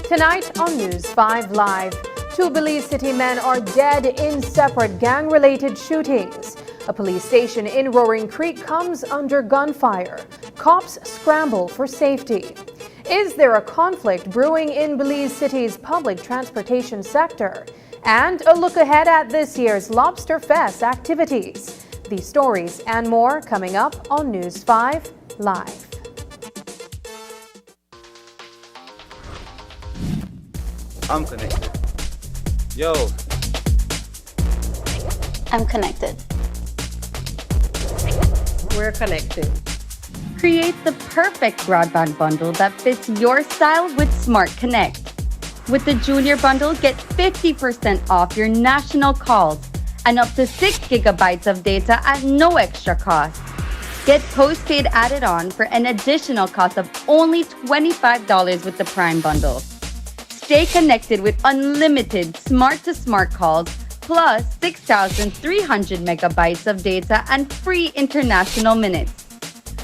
Tonight on News 5 Live, 2 Belize City men are dead in separate gang-related shootings. A police station in Roaring Creek comes under gunfire. Cops scramble for safety. Is there a conflict brewing in Belize City's public transportation sector? And a look ahead at this year's Lobster Fest activities. These stories and more coming up on News 5 Live. I'm connected. Yo. I'm connected. We're connected. Create the perfect broadband bundle that fits your style with Smart Connect. With the Junior Bundle, get 50% off your national calls and up to 6 gigabytes of data at no extra cost. Get postpaid added on for an additional cost of only $25 with the Prime Bundle. Stay connected with unlimited smart-to-smart calls plus 6,300 megabytes of data and free international minutes.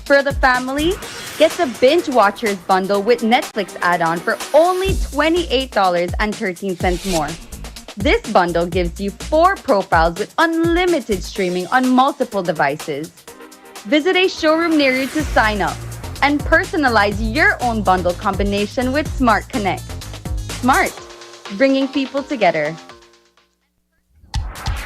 For the family, get the Binge Watchers bundle with Netflix add-on for only $28.13 more. This bundle gives you 4 profiles with unlimited streaming on multiple devices. Visit a showroom near you to sign up and personalize your own bundle combination with Smart Connect. Smart, bringing people together.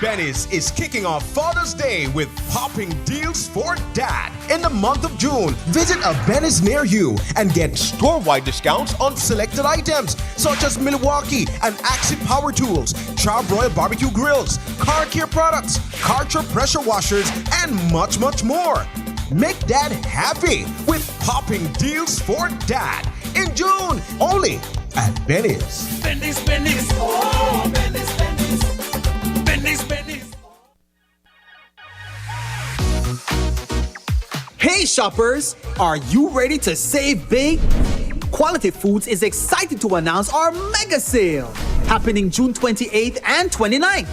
Benny's is kicking off Father's Day with popping deals for dad. In the month of June, visit a Benny's near you and get store-wide discounts on selected items such as Milwaukee and Axie Power Tools, Charbroil Barbecue Grills, car care products, Karcher pressure washers, and much, much more. Make dad happy with popping deals for dad in June, only at Benny's. Benny's, Benny's, oh, Benny's, Benny's. Benny's, Benny's. Hey shoppers, are you ready to save big? Quality Foods is excited to announce our mega sale happening June 28th and 29th.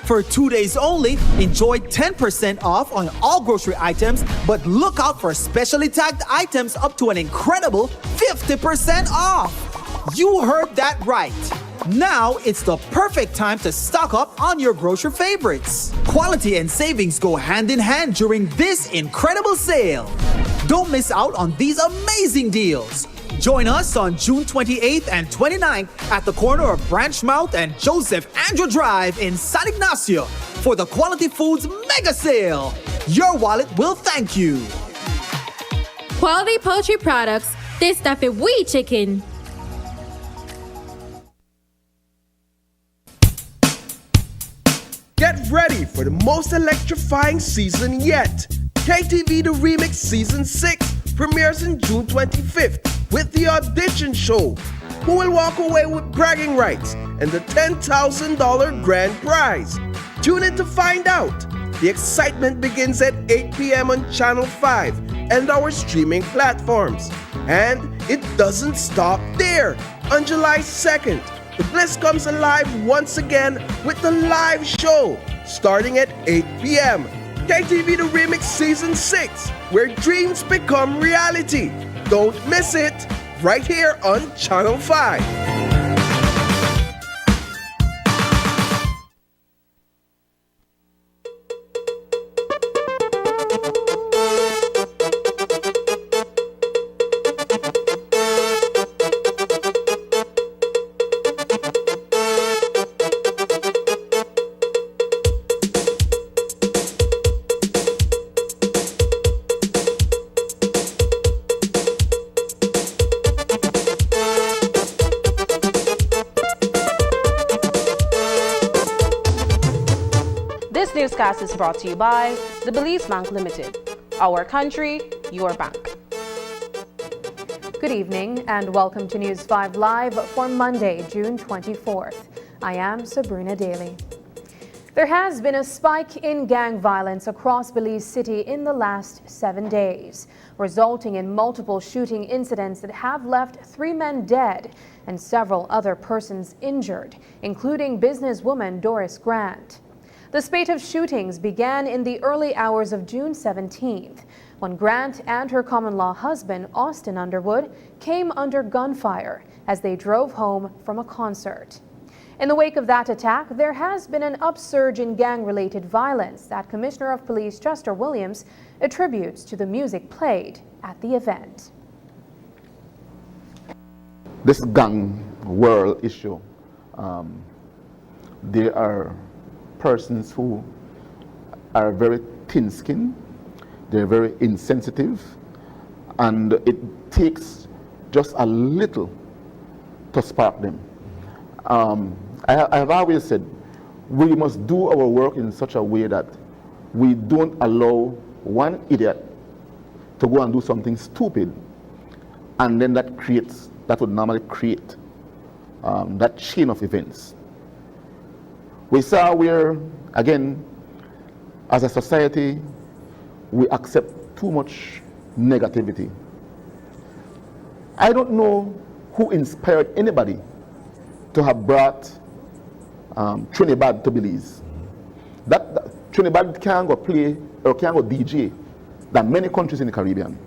For 2 days only, enjoy 10% off on all grocery items, but look out for specially tagged items up to an incredible 50% off. You heard that right. Now it's the perfect time to stock up on your grocery favorites. Quality and savings go hand in hand during this incredible sale. Don't miss out on these amazing deals. Join us on June 28th and 29th at the corner of Branchmouth and Joseph Andrew Drive in San Ignacio for the Quality Foods Mega Sale. Your wallet will thank you. Quality poultry products, they stuff it we chicken. Get ready for the most electrifying season yet. KTV The Remix Season 6 premieres on June 25th with the audition show. Who will walk away with bragging rights and the $10,000 grand prize? Tune in to find out. The excitement begins at 8 p.m. on Channel 5 and our streaming platforms. And it doesn't stop there. On July 2nd, the Bliss comes alive once again with the live show starting at 8 p.m. KTV The Remix Season 6, where dreams become reality. Don't miss it, right here on Channel 5. This newscast is brought to you by the Belize Bank Limited. Our country, your bank. Good evening and welcome to News 5 Live for Monday, June 24th. I am Sabrina Daly. There has been a spike in gang violence across Belize City in the last 7 days, resulting in multiple shooting incidents that have left 3 men dead and several other persons injured, including businesswoman Doris Grant. The spate of shootings began in the early hours of June 17th, when Grant and her common-law husband, Austin Underwood, came under gunfire as they drove home from a concert. In the wake of that attack, there has been an upsurge in gang-related violence that Commissioner of Police Chester Williams attributes to the music played at the event. This gang world issue, there are persons who are very thin-skinned, they're very insensitive, and it takes just a little to spark them. I have always said we must do our work in such a way that we don't allow one idiot to go and do something stupid, and then that would normally create that chain of events. We saw where, again, as a society, we accept too much negativity. I don't know who inspired anybody to have brought Trinidad to Belize. That Trinidad can go play or can go DJ than many countries in the Caribbean.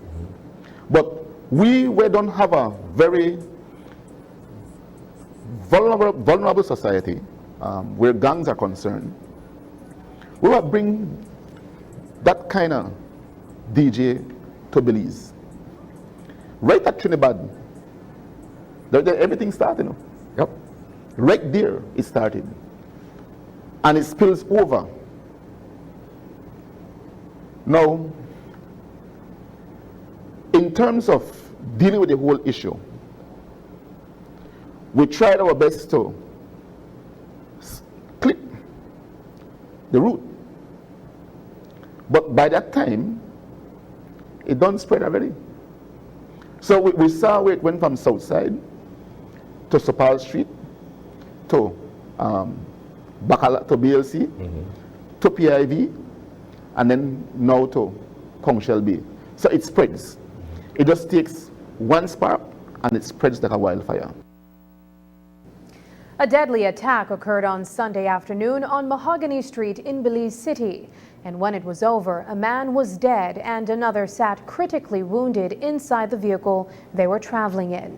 But we don't have a very vulnerable society where gangs are concerned. We will bring that kind of DJ to Belize. Right at Trinidad, everything started. You know? Yep. Right there, it started. And it spills over. Now, in terms of dealing with the whole issue, we tried our best to clip the root. But by that time, it don't spread already. So we saw where it went from Southside to Sopal Street to Bacala to BLC to PIV and then now to Kong Shelby. So it spreads. It just takes one spark and it spreads like a wildfire. A deadly attack occurred on Sunday afternoon on Mahogany Street in Belize City. And when it was over, a man was dead and another sat critically wounded inside the vehicle they were traveling in.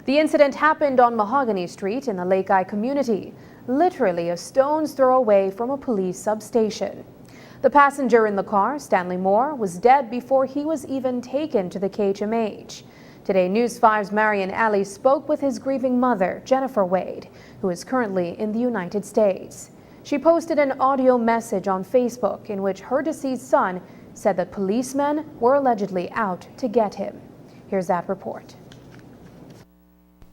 The incident happened on Mahogany Street in the Lake Eye community, literally a stone's throw away from a police substation. The passenger in the car, Stanley Moore, was dead before he was even taken to the KHMH. Today, News 5's Marian Ali spoke with his grieving mother, Jennifer Wade, who is currently in the United States. She posted an audio message on Facebook in which her deceased son said that policemen were allegedly out to get him. Here's that report.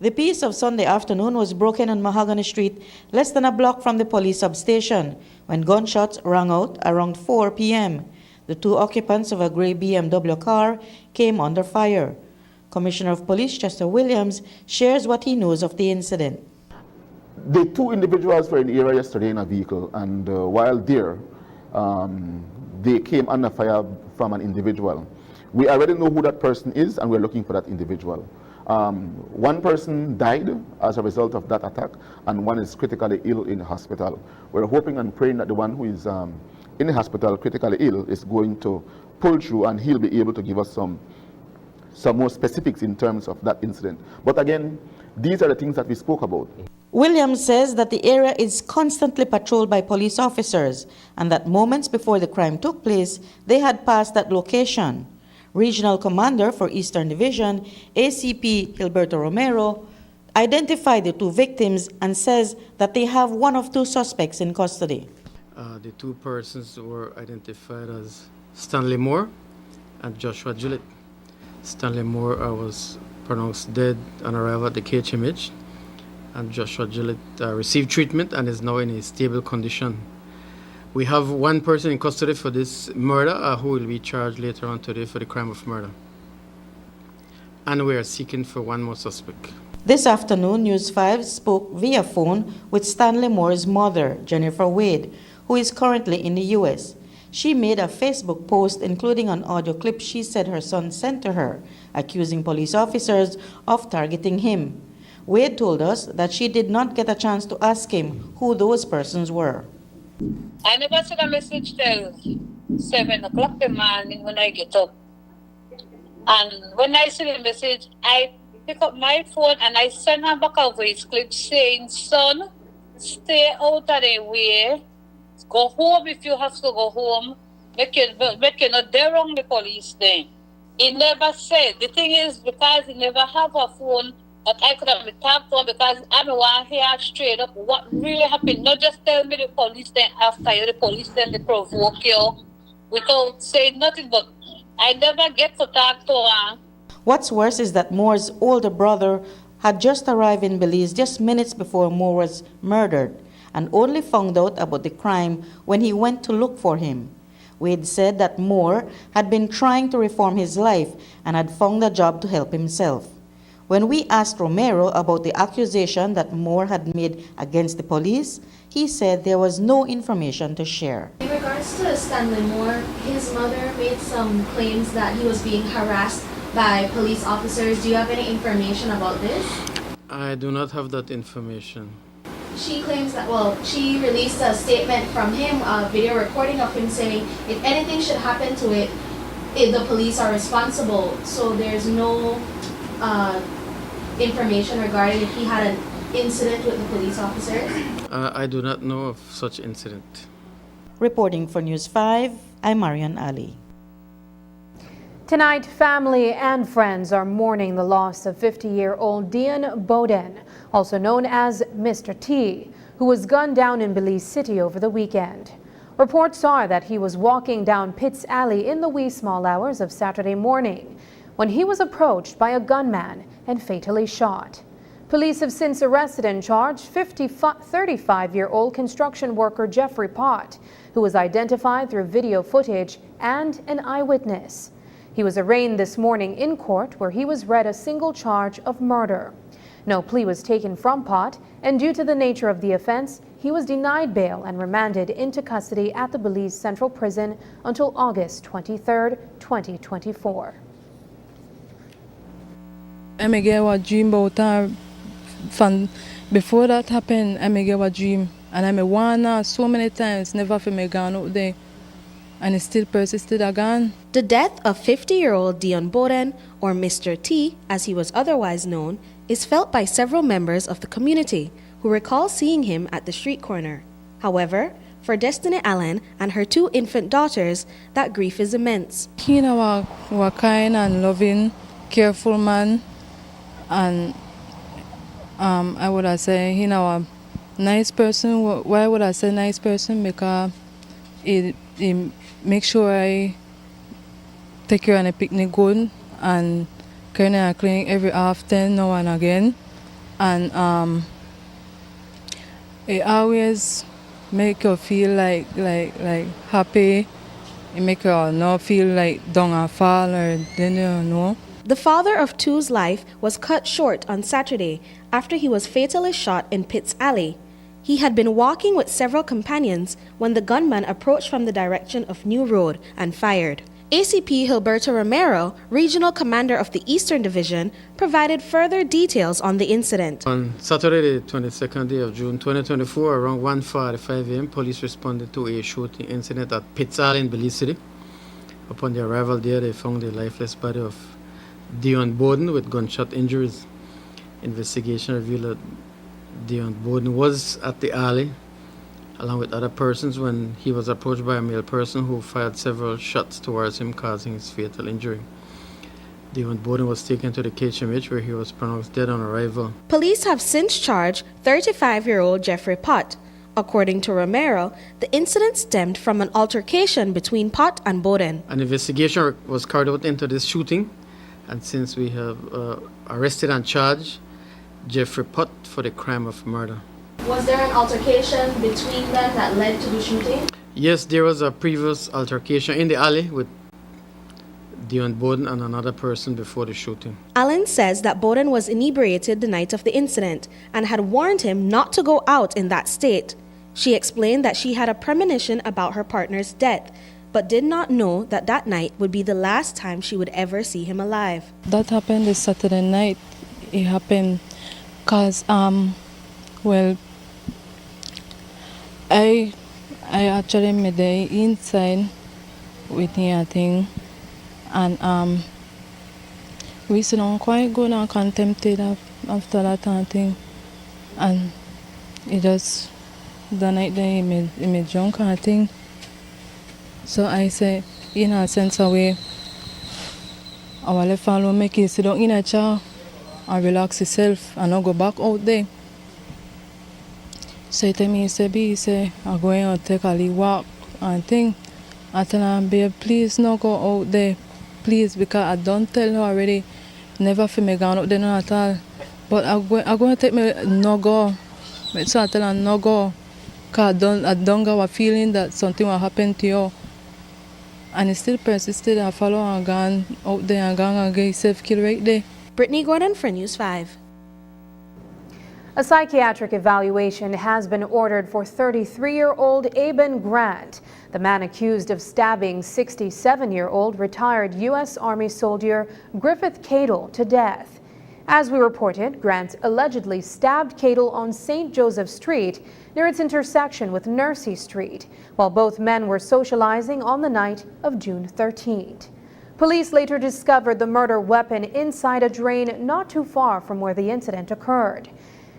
The peace of Sunday afternoon was broken on Mahogany Street, less than a block from the police substation, when gunshots rang out around 4 p.m. The 2 occupants of a gray BMW car came under fire. Commissioner of Police Chester Williams shares what he knows of the incident. The 2 individuals were in the area yesterday in a vehicle, and while there, they came under fire from an individual. We already know who that person is, and we're looking for that individual. One person died as a result of that attack, and one is critically ill in the hospital. We're hoping and praying that the one who is in the hospital critically ill is going to pull through, and he'll be able to give us some more specifics in terms of that incident. But again, these are the things that we spoke about. Williams says that the area is constantly patrolled by police officers and that moments before the crime took place, they had passed that location. Regional Commander for Eastern Division, ACP Gilberto Romero, identified the two victims and says that they have one of two suspects in custody. The two persons were identified as Stanley Moore and Joshua Gillett. Stanley Moore was pronounced dead on arrival at the KHMH, and Joshua Gillett received treatment and is now in a stable condition. We have one person in custody for this murder who will be charged later on today for the crime of murder. And we are seeking for one more suspect. This afternoon, News 5 spoke via phone with Stanley Moore's mother, Jennifer Wade, who is currently in the U.S. She made a Facebook post including an audio clip she said her son sent to her, accusing police officers of targeting him. Wade told us that she did not get a chance to ask him who those persons were. I never sent a message till 7 o'clock the morning when I get up. And when I see the message, I pick up my phone and I send her back a voice clip saying, son, stay out of the way. Go home if you have to go home. Make you not dare wrong the police thing. He never said. The thing is, because he never have a phone that I could have talked to him, because I don't want to hear straight up what really happened. Not just tell me the police then after you, the police then they provoke you without saying nothing, but I never get to talk to her. What's worse is that Moore's older brother had just arrived in Belize just minutes before Moore was murdered, and only found out about the crime when he went to look for him. Wade said that Moore had been trying to reform his life and had found a job to help himself. When we asked Romero about the accusation that Moore had made against the police, he said there was no information to share. In regards to Stanley Moore, his mother made some claims that he was being harassed by police officers. Do you have any information about this? I do not have that information. She claims that, she released a statement from him, a video recording of him saying if anything should happen to it, the police are responsible. So there's no information regarding if he had an incident with the police officers? I do not know of such incident. Reporting for News 5, I'm Marian Ali. Tonight, family and friends are mourning the loss of 50-year-old Dion Boden, also known as Mr. T, who was gunned down in Belize City over the weekend. Reports are that he was walking down Pitts Alley in the wee small hours of Saturday morning when he was approached by a gunman and fatally shot. Police have since arrested and charged 35-year-old construction worker Jeffrey Pott, who was identified through video footage and an eyewitness. He was arraigned this morning in court, where he was read a single charge of murder. No plea was taken from Pott, and due to the nature of the offense, he was denied bail and remanded into custody at the Belize Central Prison until August 23, 2024. I get a dream about her. Before that happened, I get a dream, and I want so many times, never for me gone out there. And it still persisted again. The death of 50-year-old Dion Boden, or Mr. T, as he was otherwise known, is felt by several members of the community who recall seeing him at the street corner. However, for Destiny Allen and her two infant daughters, that grief is immense. He was a kind and loving, careful man, and I would say he a nice person. Why would I say nice person? Because he make sure I take care of the picnic good and kind of clean every often now and again, and it always make you feel like happy. It make you not feel like down and fall or no. The father of two's life was cut short on Saturday after he was fatally shot in Pitts Alley. He had been walking with several companions when the gunman approached from the direction of New Road and fired. ACP Gilberto Romero, Regional Commander of the Eastern Division, provided further details on the incident. On Saturday, the 22nd day of June 2024, around 1:45 a.m., police responded to a shooting incident at Pitts Alley in Belize City. Upon their arrival there, they found the lifeless body of Dion Bowden with gunshot injuries. Investigation revealed that Dion Bowden was at the alley along with other persons when he was approached by a male person who fired several shots towards him, causing his fatal injury. Dion Bowden was taken to the KHMH where he was pronounced dead on arrival. Police have since charged 35-year-old Jeffrey Pott. According to Romero, the incident stemmed from an altercation between Pott and Bowden. An investigation was carried out into this shooting, and since we have arrested and charged Jeffrey Pott for the crime of murder. Was there an altercation between them that led to the shooting? Yes, there was a previous altercation in the alley with Dion Bowden and another person before the shooting. Allen says that Bowden was inebriated the night of the incident and had warned him not to go out in that state. She explained that she had a premonition about her partner's death, but did not know that that night would be the last time she would ever see him alive. That happened this Saturday night. It happened because, I actually made the inside with the thing, and we sit down quite good and contemplated after that thing, and it just the night they made drunk and thing. So I say, in a sense of way, I will let follow make you sit down in a chair and relax yourself and not go back out there. So he tell me, he say, I'm going to take a little walk and thing. I tell him, babe, please not go out there, please, because I don't tell her already, never for me going out there not at all. But I'm going to take me no go. So I tell her no go, because I don't have a feeling that something will happen to you. And he still persisted and follow and gone out there and gone and get himself killed right there. Brittany Gordon for News 5. A psychiatric evaluation has been ordered for 33-year-old Aben Grant, the man accused of stabbing 67-year-old retired U.S. Army soldier Griffith Cadle to death. As we reported, Grant allegedly stabbed Cadle on St. Joseph Street near its intersection with Nursey Street, while both men were socializing on the night of June 13th. Police later discovered the murder weapon inside a drain not too far from where the incident occurred.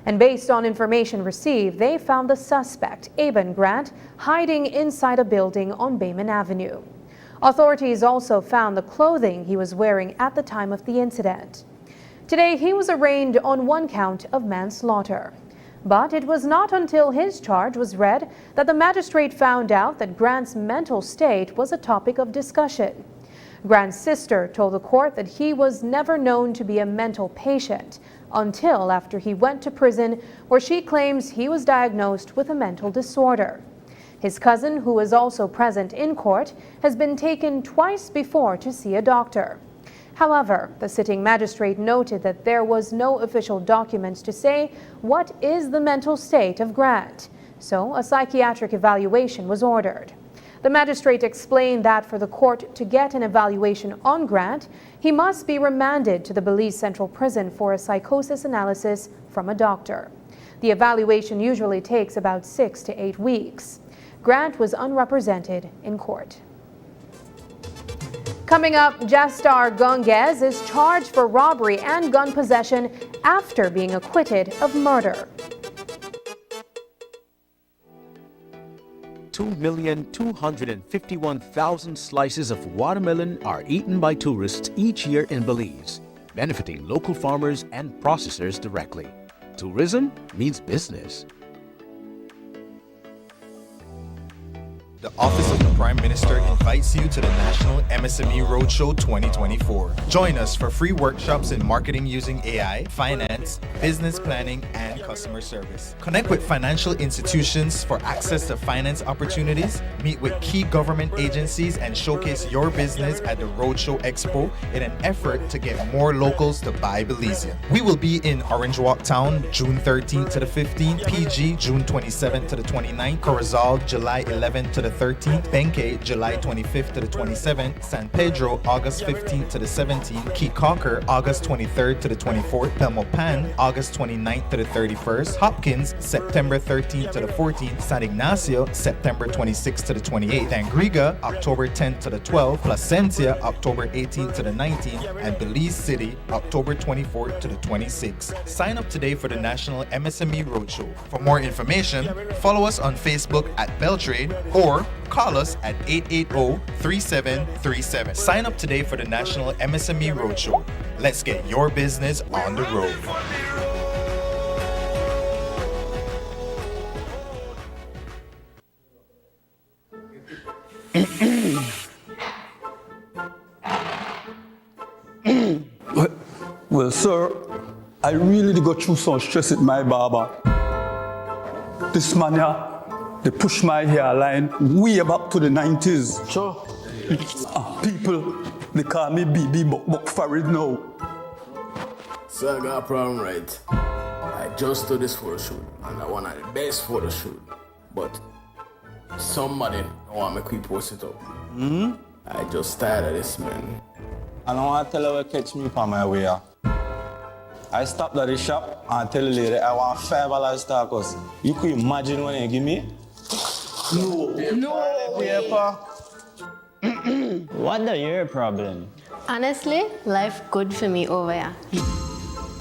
And based on information received, they found the suspect, Aben Grant, hiding inside a building on Bayman Avenue. Authorities also found the clothing he was wearing at the time of the incident. Today, he was arraigned on one count of manslaughter. But it was not until his charge was read that the magistrate found out that Grant's mental state was a topic of discussion. Grant's sister told the court that he was never known to be a mental patient until after he went to prison, where she claims he was diagnosed with a mental disorder. His cousin, who is also present in court, has been taken twice before to see a doctor. However, the sitting magistrate noted that there was no official documents to say what is the mental state of Grant, so a psychiatric evaluation was ordered. The magistrate explained that for the court to get an evaluation on Grant, he must be remanded to the Belize Central Prison for a psychosis analysis from a doctor. The evaluation usually takes about 6 to 8 weeks. Grant was unrepresented in court. Coming up, Jastar Gonguez is charged for robbery and gun possession after being acquitted of murder. 2,251,000 slices of watermelon are eaten by tourists each year in Belize, benefiting local farmers and processors directly. Tourism means business. The Office of the Prime Minister invites you to the National MSME Roadshow 2024. Join us for free workshops in marketing using AI, finance, business planning, and customer service. Connect with financial institutions for access to finance opportunities, meet with key government agencies, and showcase your business at the Roadshow Expo in an effort to get more locals to buy Belizean. We will be in Orange Walk Town June 13th to the 15th, PG June 27th to the 29th, Corozal July 11th to the 13th, Benque July 25th to the 27th, San Pedro August 15th to the 17th, Key Cocker August 23rd to the 24th, Belmopan August 29th to the 31st, Hopkins September 13th to the 14th, San Ignacio September 26th to the 28th, Tangriga October 10th to the 12th, Placencia October 18th to the 19th, and Belize City October 24th to the 26th. Sign up today for the National MSME Roadshow. For more information, follow us on Facebook at Beltrade or call us at 880-3737. Sign up today for the National MSME Roadshow. Let's get your business on the road. Well, sir, I really did go through some stress with my barber. This man here, they push my hairline way back to the 90s. Sure. People, they call me BB Buck Farid now. So I got a problem, right? I just do this photo shoot, and I want the best photo shoot. But somebody want me to post it up. I just tired of this, man. I don't want to tell her to catch me on my way. I stopped at the shop and tell the lady I want $5 tacos. You could imagine when you give me? No. What the your problem? Honestly, life good for me over here.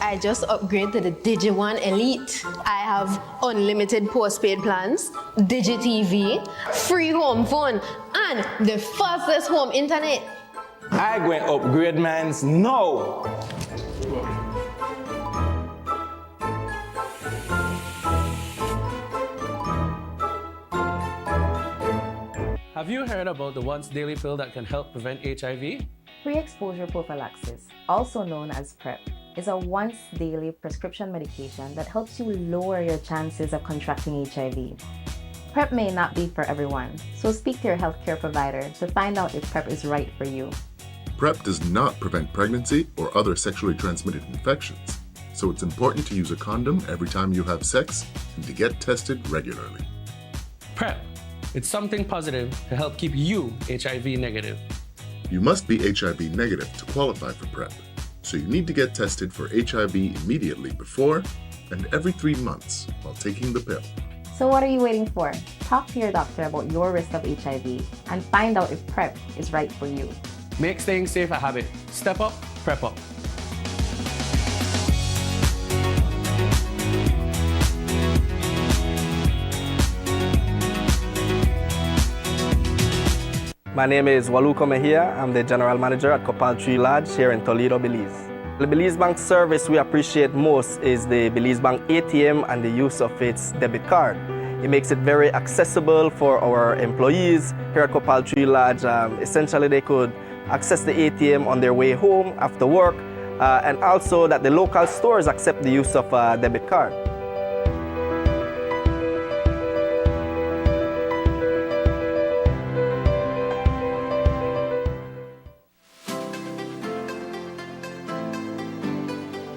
I just upgraded to the DigiOne Elite. I have unlimited postpaid plans, DigiTV, free home phone, and the fastest home internet. I going to upgrade mines now. Have you heard about the once daily pill that can help prevent HIV? Pre-exposure prophylaxis, also known as PrEP, is a once daily prescription medication that helps you lower your chances of contracting HIV. PrEP may not be for everyone, so speak to your healthcare provider to find out if PrEP is right for you. PrEP does not prevent pregnancy or other sexually transmitted infections, so it's important to use a condom every time you have sex and to get tested regularly. PrEP. It's something positive to help keep you HIV negative. You must be HIV negative to qualify for PrEP, so you need to get tested for HIV immediately before and every 3 months while taking the pill. So what are you waiting for? Talk to your doctor about your risk of HIV and find out if PrEP is right for you. Make staying safe a habit. Step up, PrEP up. My name is Waluko Mejia. I'm the General Manager at Copal Tree Lodge here in Toledo, Belize. The Belize Bank service we appreciate most is the Belize Bank ATM and the use of its debit card. It makes it very accessible for our employees here at Copal Tree Lodge. Essentially, they could access the ATM on their way home after work, and also that the local stores accept the use of a debit card.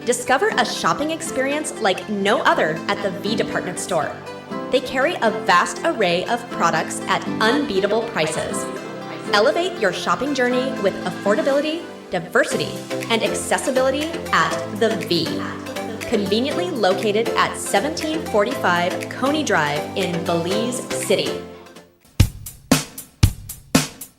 Discover a shopping experience like no other at the V Department Store. They carry a vast array of products at unbeatable prices. Elevate your shopping journey with affordability, diversity, and accessibility at the V. Conveniently located at 1745 Coney Drive in Belize City.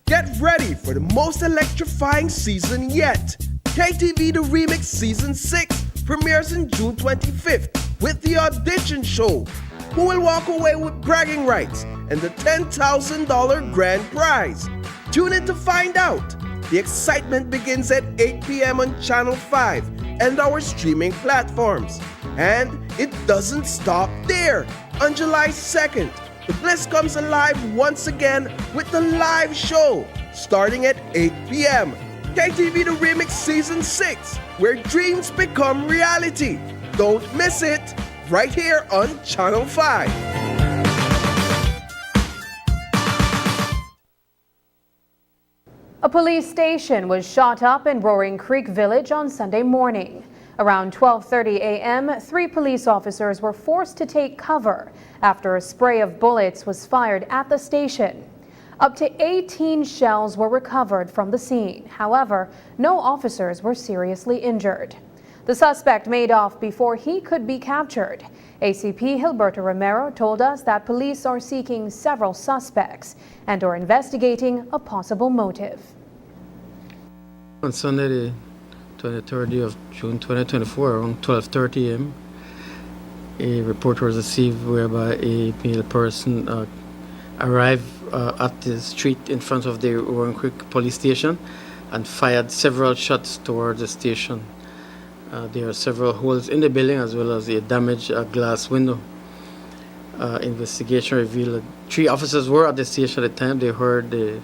Get ready for the most electrifying season yet. KTV The Remix Season 6 premieres on June 25th with the audition show. Who will walk away with bragging rights and the $10,000 grand prize? Tune in to find out. The excitement begins at 8 p.m. on Channel 5 and our streaming platforms. And it doesn't stop there. On July 2nd, The Bliss comes alive once again with the live show starting at 8 p.m. KTV The Remix Season 6, where dreams become reality. Don't miss it, right here on Channel 5. A police station was shot up in Roaring Creek Village on Sunday morning. Around 12:30 a.m., 3 police officers were forced to take cover after a spray of bullets was fired at the station. Up to 18 shells were recovered from the scene. However, no officers were seriously injured. The suspect made off before he could be captured. ACP Gilberto Romero told us that police are seeking several suspects and are investigating a possible motive. On Sunday, the 23rd of June 2024, around 12:30 a.m., a report was received whereby a male person arrived at the street in front of the Roaring Creek police station and fired several shots towards the station. There are several holes in the building as well as a damaged glass window. Investigation revealed that 3 officers were at the station at the time. They heard the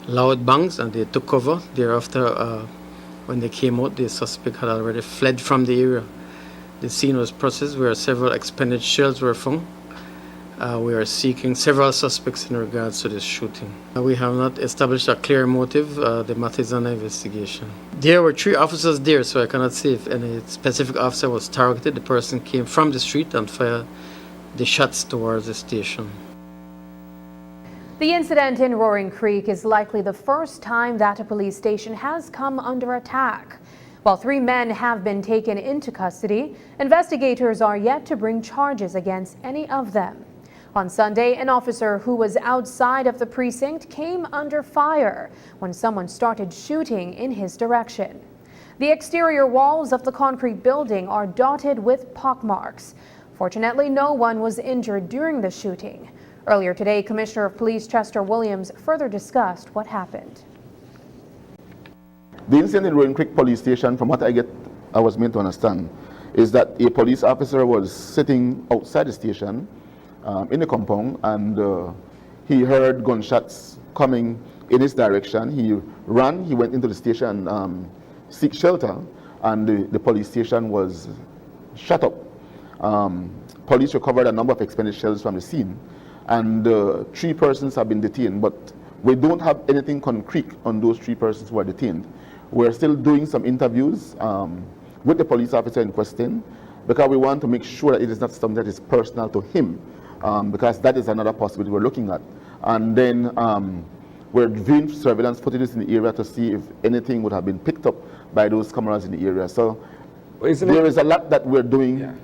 loud bangs and they took cover. Thereafter, when they came out, the suspect had already fled from the area. The scene was processed where several expended shells were found. We are seeking several suspects in regards to this shooting. We have not established a clear motive. The matter is under investigation. There were 3 officers there, so I cannot say if any specific officer was targeted. The person came from the street and fired the shots towards the station. The incident in Roaring Creek is likely the first time that a police station has come under attack. While 3 men have been taken into custody, investigators are yet to bring charges against any of them. On Sunday, an officer who was outside of the precinct came under fire when someone started shooting in his direction. The exterior walls of the concrete building are dotted with pockmarks. Fortunately, no one was injured during the shooting. Earlier today, Commissioner of Police Chester Williams further discussed what happened. The incident in Roaring Creek police station, from what I was meant to understand, is that a police officer was sitting outside the station in the compound, and he heard gunshots coming in his direction. He ran, he went into the station and seek shelter, and the police station was shut up. Police recovered a number of expended shells from the scene, and 3 persons have been detained, but we don't have anything concrete on those 3 persons who are detained. We're still doing some interviews with the police officer in question, because we want to make sure that it is not something that is personal to him, because that is another possibility we're looking at. And then we're viewing surveillance footages in the area to see if anything would have been picked up by those cameras in the area. So there is a lot that we're doing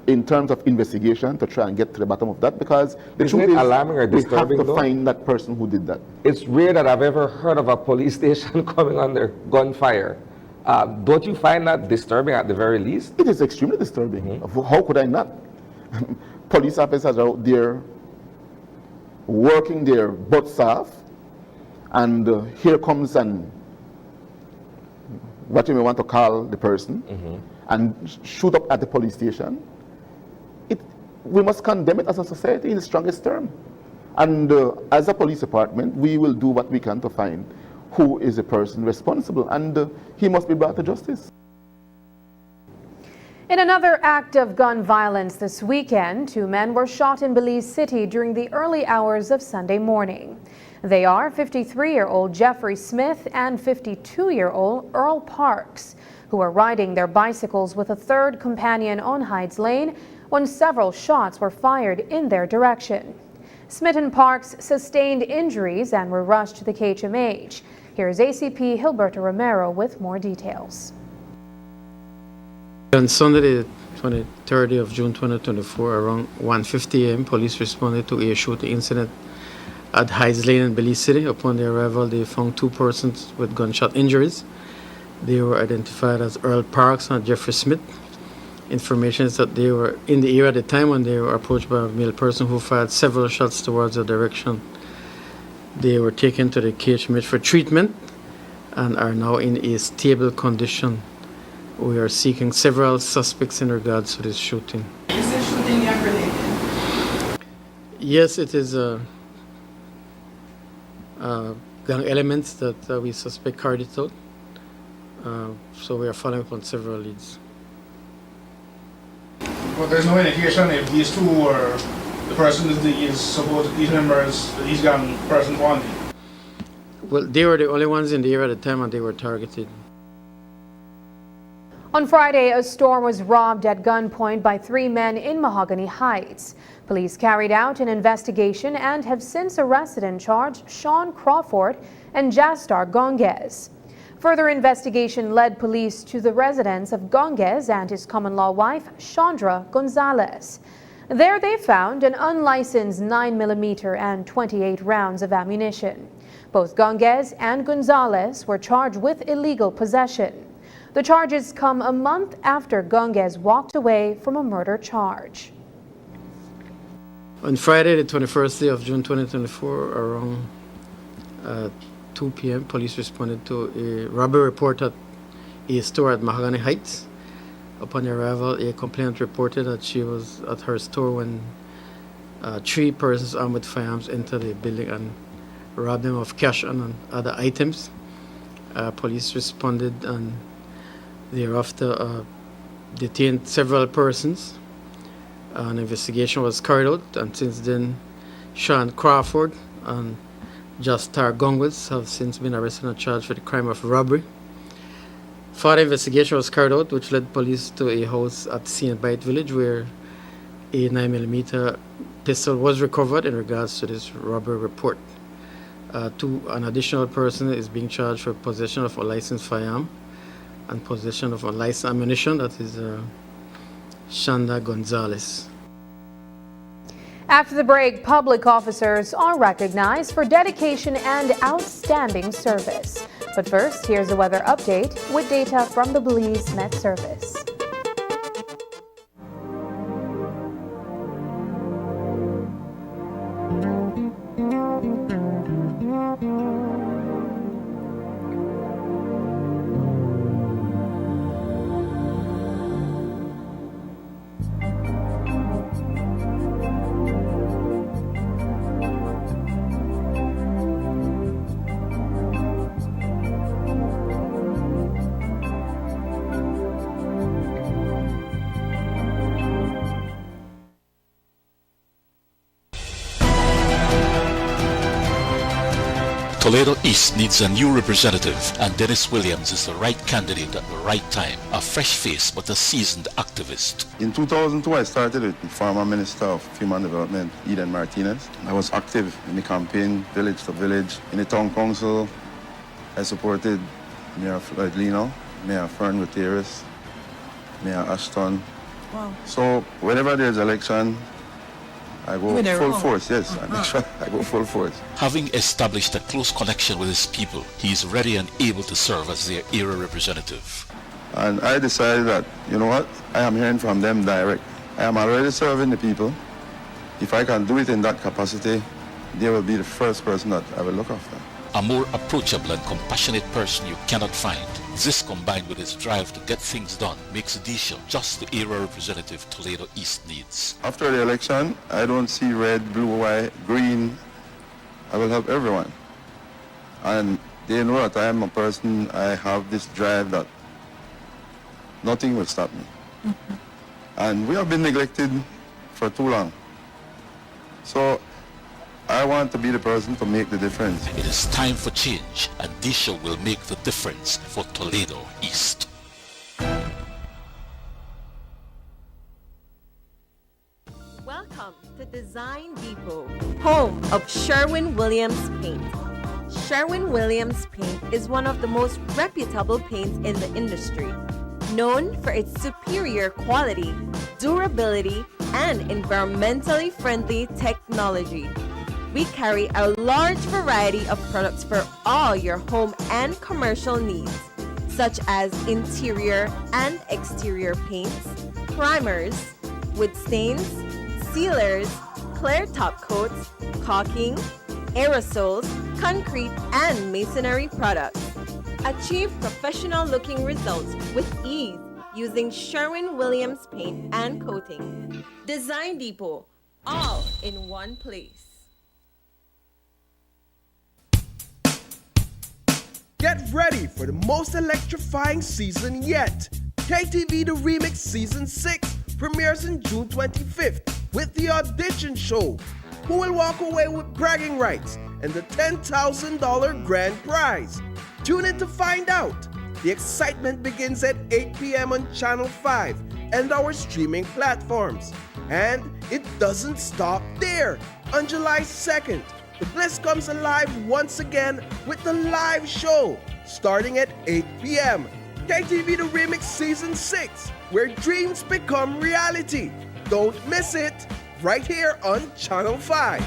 in terms of investigation to try and get to the bottom of that, because the truth is alarming or disturbing, we have to find that person who did that. It's rare that I've ever heard of a police station coming under gunfire. Don't you find that disturbing at the very least? It is extremely disturbing. How could I not? Police officers are out there working their butts off, and here comes what you may want to call the person, and shoot up at the police station. We must condemn it as a society in the strongest term. And as a police department, we will do what we can to find who is the person responsible, and he must be brought to justice. In another act of gun violence this weekend, 2 men were shot in Belize City during the early hours of Sunday morning. They are 53-year-old Jeffrey Smith and 52-year-old Earl Parks, who were riding their bicycles with a 3rd companion on Hydes Lane when several shots were fired in their direction. Smith and Parks sustained injuries and were rushed to the KHMH. Here's ACP Gilberto Romero with more details. On Sunday, the 23rd of June 2024, around 1:50 a.m., police responded to a shooting incident at Hydes Lane in Belize City. Upon their arrival, they found 2 persons with gunshot injuries. They were identified as Earl Parks and Jeffrey Smith. Information is that they were in the area at the time when they were approached by a male person who fired several shots towards their direction. They were taken to the KHMH for treatment and are now in a stable condition. We are seeking several suspects in regards to this shooting. Is this shooting gang related? Yes, it is gang elements that we suspect carried it out. So we are following up on several leads. But there's no indication if these two or the person is supposed these members, these gang person wanted. Well, they were the only ones in the area at the time and they were targeted. On Friday, a store was robbed at gunpoint by 3 men in Mahogany Heights. Police carried out an investigation and have since arrested and charged Sean Crawford and Jastar Gonges. Further investigation led police to the residence of Gonges and his common-law wife, Chandra Gonzalez. There they found an unlicensed 9mm and 28 rounds of ammunition. Both Gonges and Gonzalez were charged with illegal possession. The charges come a month after Gonges walked away from a murder charge. On Friday, the 21st day of June 2024, around 2 p.m., police responded to a robbery report at a store at Mahogany Heights. Upon arrival, a complainant reported that she was at her store when 3 persons armed with firearms entered the building and robbed them of cash and other items. Police responded and thereafter detained several persons. An investigation was carried out, and since then, Sean Crawford and Jastar Gonges have since been arrested and charged for the crime of robbery. Further investigation was carried out, which led police to a house at St. Bite Village where a 9mm pistol was recovered in regards to this robbery report. An additional person is being charged for possession of a licensed firearm and possession of unlicensed ammunition, that is Chandra Gonzalez. After the break, public officers are recognized for dedication and outstanding service. But first, here's a weather update with data from the Belize Met Service. Toledo East needs a new representative, and Dennis Williams is the right candidate at the right time. A fresh face, but a seasoned activist. In 2002, I started with the former Minister of Human Development, Eden Martinez. I was active in the campaign, village to village. In the town council, I supported Mayor Floyd Lino, Mayor Fern Gutierrez, Mayor Ashton. Wow. So whenever there's election, I go full force, yes. I go full force. Having established a close connection with his people, he is ready and able to serve as their area representative. And I decided that, you know what, I am hearing from them direct. I am already serving the people. If I can do it in that capacity, they will be the first person that I will look after. A more approachable and compassionate person you cannot find. This, combined with his drive to get things done, makes Disho just the area representative Toledo East needs. After the election, I don't see red, blue, white, green. I will help everyone. And they know that I am a person, I have this drive that nothing will stop me. Mm-hmm. And we have been neglected for too long. So I want to be the person to make the difference. It is time for change, and Disho will make the difference for Toledo East. Welcome to Design Depot, home of Sherwin-Williams Paint. Sherwin-Williams Paint is one of the most reputable paints in the industry, known for its superior quality, durability, and environmentally friendly technology. We carry a large variety of products for all your home and commercial needs, such as interior and exterior paints, primers, wood stains, sealers, clear top coats, caulking, aerosols, concrete, and masonry products. Achieve professional-looking results with ease using Sherwin-Williams paint and coating. Design Depot, all in one place. Get ready for the most electrifying season yet. KTV The Remix Season 6 premieres on June 25th with The Audition Show. Who will walk away with bragging rights and the $10,000 grand prize? Tune in to find out. The excitement begins at 8 p.m. on Channel 5 and our streaming platforms. And it doesn't stop there. On July 2nd, the bliss comes alive once again with the live show starting at 8 p.m. KTV The Remix Season 6, where dreams become reality. Don't miss it, right here on Channel 5.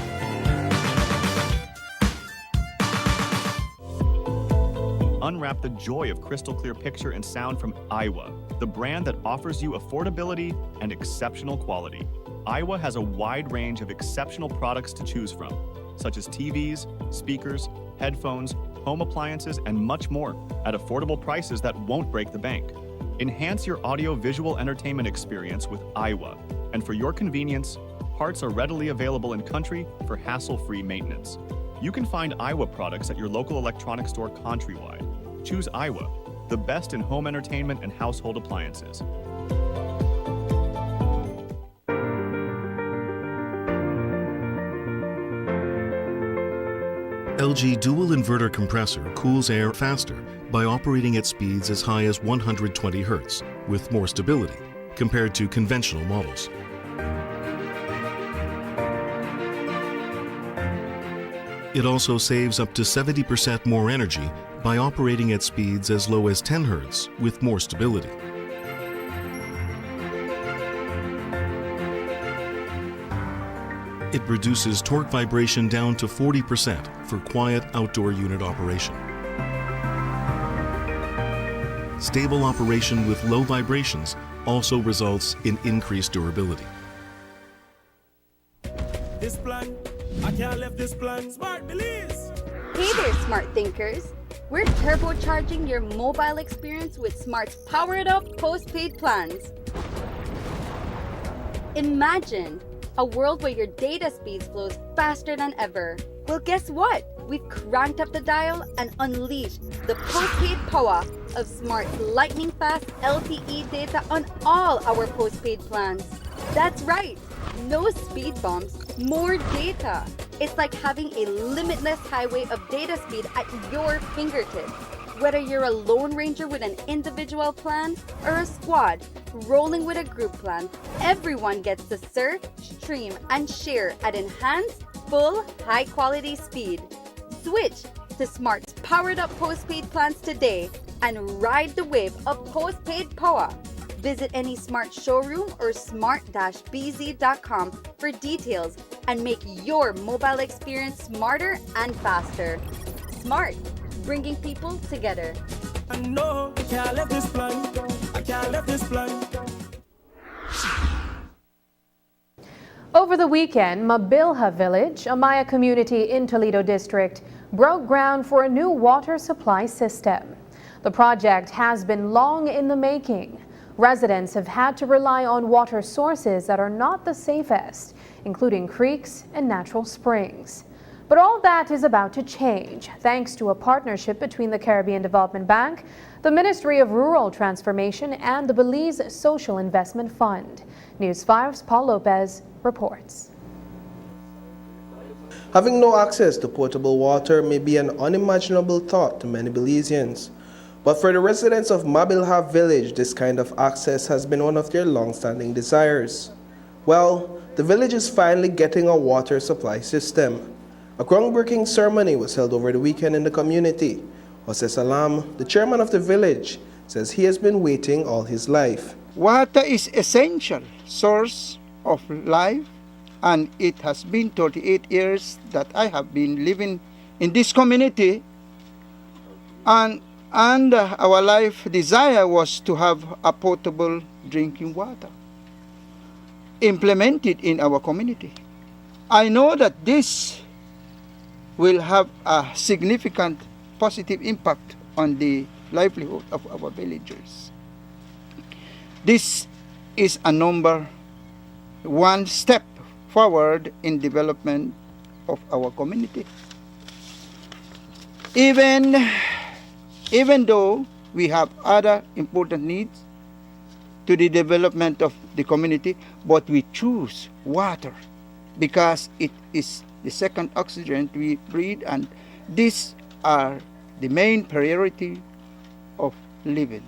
Unwrap the joy of crystal clear picture and sound from Aiwa, the brand that offers you affordability and exceptional quality. Aiwa has a wide range of exceptional products to choose from, such as TVs, speakers, headphones, home appliances, and much more at affordable prices that won't break the bank. Enhance your audio-visual entertainment experience with Aiwa, and for your convenience, parts are readily available in country for hassle-free maintenance. You can find Aiwa products at your local electronics store countrywide. Choose Aiwa, the best in home entertainment and household appliances. LG dual inverter compressor cools air faster by operating at speeds as high as 120 Hz with more stability compared to conventional models. It also saves up to 70% more energy by operating at speeds as low as 10 Hz with more stability. It reduces torque vibration down to 40% for quiet outdoor unit operation. Stable operation with low vibrations also results in increased durability. This plan, I can't leave this plan. Smart Belize! Hey there, smart thinkers! We're turbocharging your mobile experience with Smart's powered up postpaid plans. Imagine a world where your data speeds flows faster than ever. Well, guess what? We've cranked up the dial and unleashed the postpaid power of Smart's lightning fast LTE data on all our postpaid plans. That's right, no speed bumps, more data. It's like having a limitless highway of data speed at your fingertips. Whether you're a lone ranger with an individual plan or a squad rolling with a group plan, everyone gets to surf, stream, and share at enhanced, full, high-quality speed. Switch to Smart's powered-up postpaid plans today and ride the wave of postpaid power. Visit any Smart showroom or smart-bz.com for details and make your mobile experience smarter and faster. Smart, bringing people together. I know I can't leave this plan. I can't leave this plan. Over the weekend, Mabilha Village, a Maya community in Toledo District, broke ground for a new water supply system. The project has been long in the making. Residents have had to rely on water sources that are not the safest, including creeks and natural springs. But all that is about to change thanks to a partnership between the Caribbean Development Bank, the Ministry of Rural Transformation, and the Belize Social Investment Fund. News 5's Paul Lopez reports. Having no access to potable water may be an unimaginable thought to many Belizeans. But for the residents of Mabilha Village, this kind of access has been one of their long-standing desires. Well, the village is finally getting a water supply system. A groundbreaking ceremony was held over the weekend in the community. Jose Salam, the chairman of the village, says he has been waiting all his life. Water is essential source of life, and it has been 38 years that I have been living in this community, and our life desire was to have a potable drinking water implemented in our community. I know that this will have a significant positive impact on the livelihood of our villagers. This is a number one step forward in development of our community. Even though we have other important needs to the development of the community, but we choose water because it is the second oxygen we breathe, and these are the main priority of living.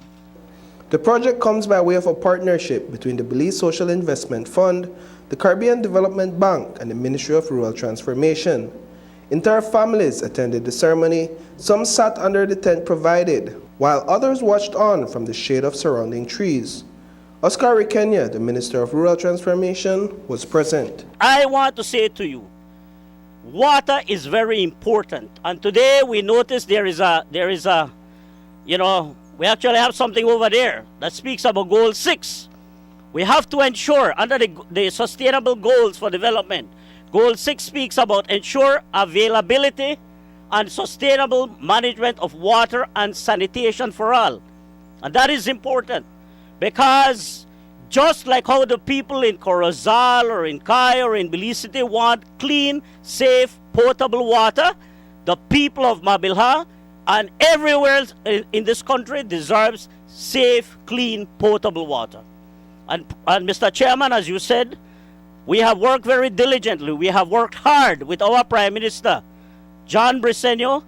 The project comes by way of a partnership between the Belize Social Investment Fund, the Caribbean Development Bank, and the Ministry of Rural Transformation. Entire families attended the ceremony. Some sat under the tent provided, while others watched on from the shade of surrounding trees. Oscar Rikenya, the Minister of Rural Transformation, was present. I want to say to you, water is very important. And today we notice there is a, we actually have something over there that speaks about Goal 6. We have to ensure under the Sustainable Goals for Development, Goal 6 speaks about ensure availability and sustainable management of water and sanitation for all. And that is important because just like how the people in Corozal or in Kai or in Belize City want clean, safe, potable water, the people of Mabilha and everywhere else in this country deserves safe, clean, potable water. And Mr. Chairman, as you said, we have worked very diligently. We have worked hard with our Prime Minister, John Briceño,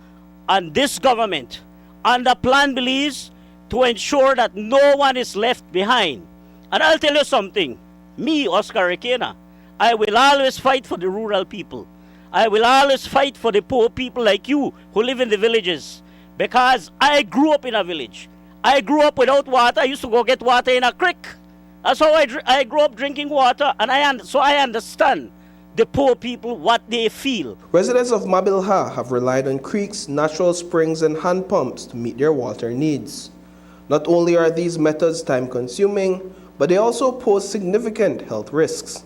and this government under Plan Belize to ensure that no one is left behind. And I'll tell you something, me, Oscar Rikenya, I will always fight for the rural people. I will always fight for the poor people like you who live in the villages, because I grew up in a village. I grew up without water. I used to go get water in a creek. That's how I grew up drinking water, and so I understand the poor people, what they feel. Residents of Mabilha have relied on creeks, natural springs, and hand pumps to meet their water needs. Not only are these methods time-consuming, but they also pose significant health risks.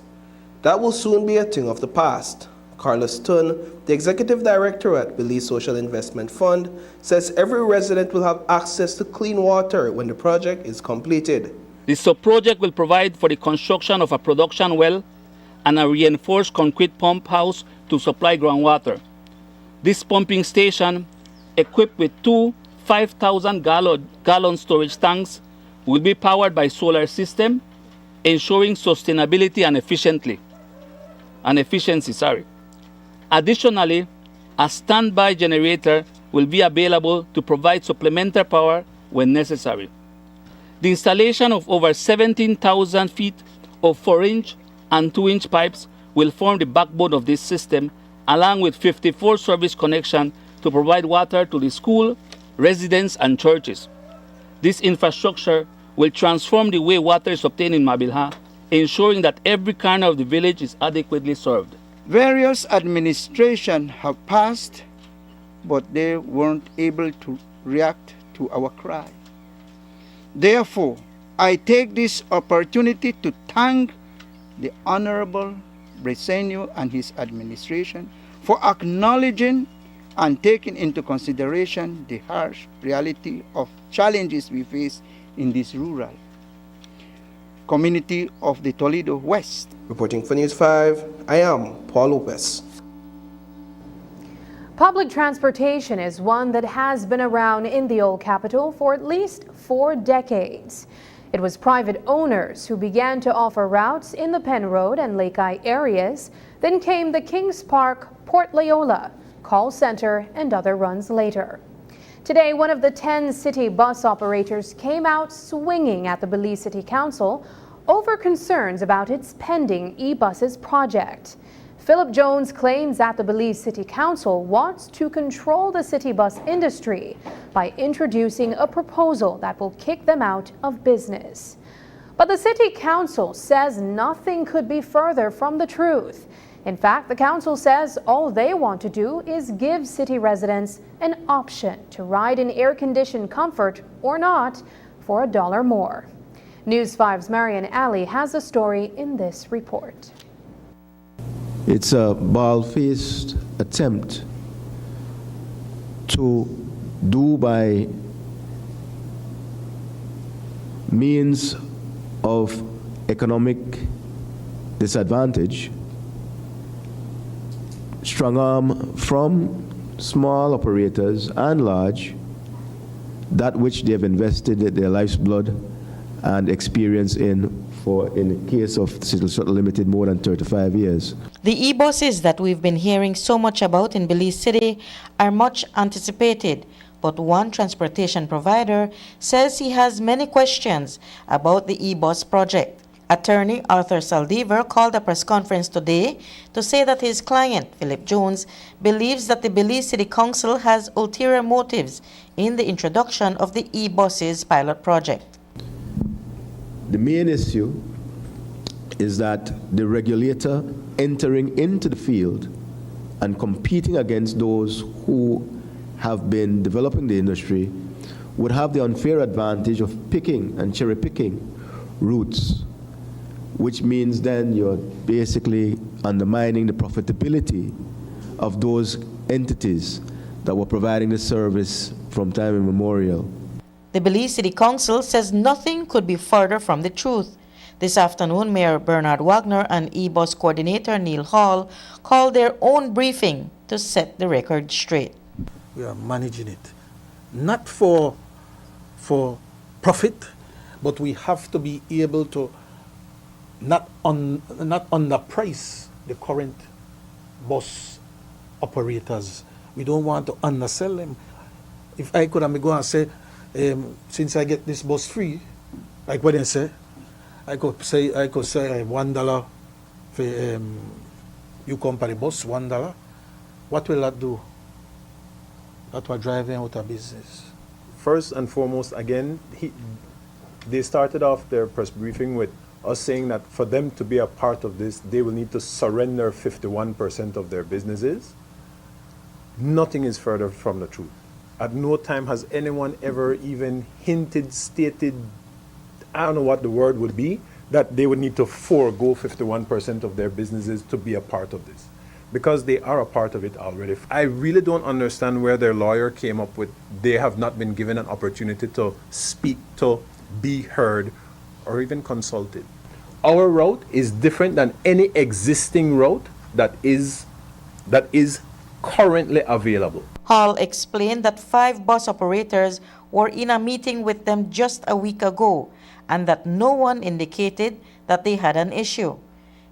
That will soon be a thing of the past. Carlos Tun, the Executive Director at Belize Social Investment Fund, says every resident will have access to clean water when the project is completed. The sub-project will provide for the construction of a production well and a reinforced concrete pump house to supply groundwater. This pumping station, equipped with two 5,000-gallon storage tanks, will be powered by solar system, ensuring sustainability and efficiency. Additionally, a standby generator will be available to provide supplementary power when necessary. The installation of over 17,000 feet of 4-inch and 2-inch pipes will form the backbone of this system, along with 54 service connections to provide water to the school, residents, and churches. This infrastructure will transform the way water is obtained in Mabilha, ensuring that every corner of the village is adequately served. Various administrations have passed, but they weren't able to react to our cry. Therefore, I take this opportunity to thank the Honorable Briceño and his administration for acknowledging and taking into consideration the harsh reality of challenges we face in this rural community of the Toledo West. Reporting for News 5, I am Paul Lopez. Public transportation is one that has been around in the old capital for at least 4 decades. It was private owners who began to offer routes in the Penn Road and Lake Eye areas. Then came the Kings Park, Port Loyola, call center, and other runs later. Today, one of the 10 city bus operators came out swinging at the Belize City Council over concerns about its pending e-buses project. Philip Jones claims that the Belize City Council wants to control the city bus industry by introducing a proposal that will kick them out of business. But the City Council says nothing could be further from the truth. In fact, the council says all they want to do is give city residents an option to ride in air-conditioned comfort or not for $1 more. News 5's Marian Ali has a story in this report. It's a bald-faced attempt to do by means of economic disadvantage strong arm from small operators and large, that which they have invested their life's blood and experience in the case of City Shuttle Limited, more than 35 years. The e-buses that we've been hearing so much about in Belize City are much anticipated, but one transportation provider says he has many questions about the e-bus project. Attorney Arthur Saldivar called a press conference today to say that his client, Philip Jones, believes that the Belize City Council has ulterior motives in the introduction of the e-buses pilot project. The main issue is that the regulator entering into the field and competing against those who have been developing the industry would have the unfair advantage of picking and cherry picking routes, which means then you're basically undermining the profitability of those entities that were providing the service from time immemorial. The Belize City Council says nothing could be further from the truth. This afternoon, Mayor Bernard Wagner and e-bus coordinator Neil Hall called their own briefing to set the record straight. We are managing it, not for profit, but we have to be able to not underprice the current bus operators. We don't want to undersell them. If I could go and say, since I get this bus free, like what they say, I could say $1 for you company bus, $1. What will that do? That will drive them out of business. First and foremost, again, they started off their press briefing with us saying that for them to be a part of this, they will need to surrender 51% of their businesses. Nothing is further from the truth. At no time has anyone ever even hinted, stated, I don't know what the word would be, that they would need to forego 51% of their businesses to be a part of this, because they are a part of it already. I really don't understand where their lawyer came up with they have not been given an opportunity to speak, to be heard, or even consulted. Our route is different than any existing route that is currently available. Hall explained that 5 bus operators were in a meeting with them just a week ago and that no one indicated that they had an issue.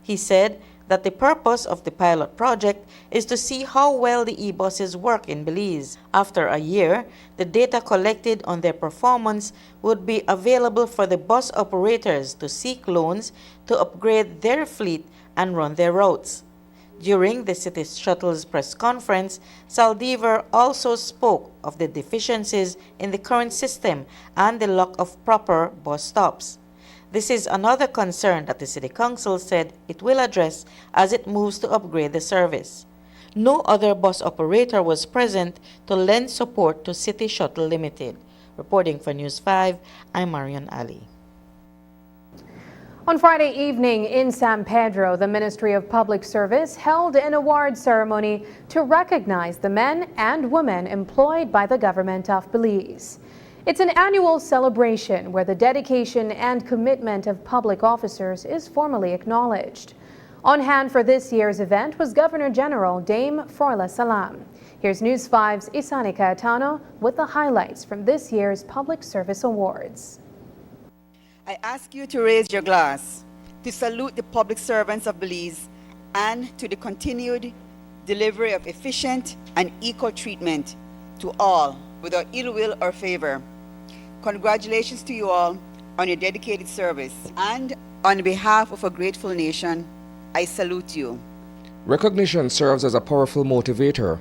He said that the purpose of the pilot project is to see how well the e-buses work in Belize. After a year, the data collected on their performance would be available for the bus operators to seek loans to upgrade their fleet and run their routes. During the City Shuttle's press conference, Saldivar also spoke of the deficiencies in the current system and the lack of proper bus stops. This is another concern that the City Council said it will address as it moves to upgrade the service. No other bus operator was present to lend support to City Shuttle Limited. Reporting for News 5, I'm Marian Ali. On Friday evening in San Pedro, the Ministry of Public Service held an award ceremony to recognize the men and women employed by the government of Belize. It's an annual celebration where the dedication and commitment of public officers is formally acknowledged. On hand for this year's event was Governor General Dame Froila Salam. Here's News 5's Isanika Atano with the highlights from this year's Public Service Awards. I ask you to raise your glass to salute the public servants of Belize and to the continued delivery of efficient and equal treatment to all without ill will or favor. Congratulations to you all on your dedicated service, and on behalf of a grateful nation, I salute you. Recognition serves as a powerful motivator.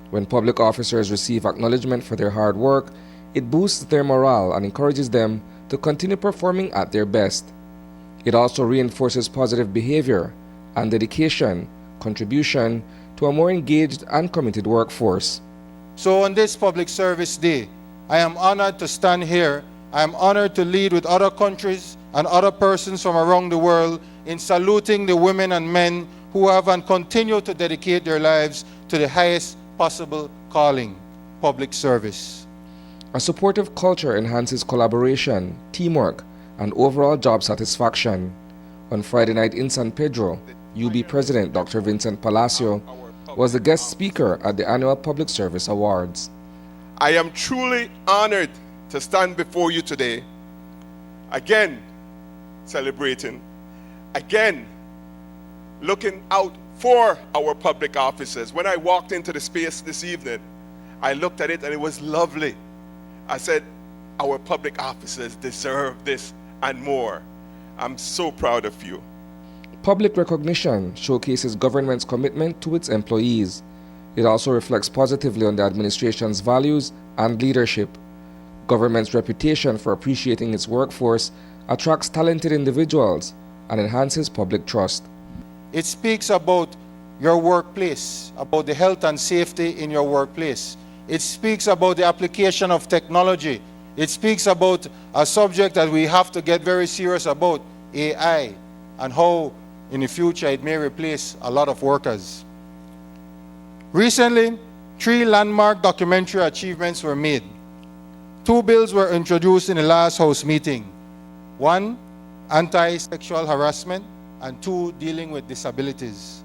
When public officers receive acknowledgement for their hard work, it boosts their morale and encourages them to continue performing at their best. It also reinforces positive behavior and dedication, contribution to a more engaged and committed workforce. So on this Public Service Day, I am honored to stand here. I am honored to lead with other countries and other persons from around the world in saluting the women and men who have and continue to dedicate their lives to the highest possible calling, public service. A supportive culture enhances collaboration, teamwork, and overall job satisfaction. On Friday night in San Pedro, UB President Dr. Vincent Palacio was the guest speaker at the annual Public Service Awards. I am truly honored to stand before you today, again celebrating, again looking out for our public officers. When I walked into the space this evening, I looked at it and it was lovely. I said, our public officers deserve this and more. I'm so proud of you. Public recognition showcases government's commitment to its employees. It also reflects positively on the administration's values and leadership. Government's reputation for appreciating its workforce attracts talented individuals and enhances public trust. It speaks about your workplace, about the health and safety in your workplace. It speaks about the application of technology. It speaks about a subject that we have to get very serious about, AI, and how in the future it may replace a lot of workers. Recently, 3 landmark documentary achievements were made. 2 bills were introduced in the last House meeting. 1, anti-sexual harassment, and 2, dealing with disabilities.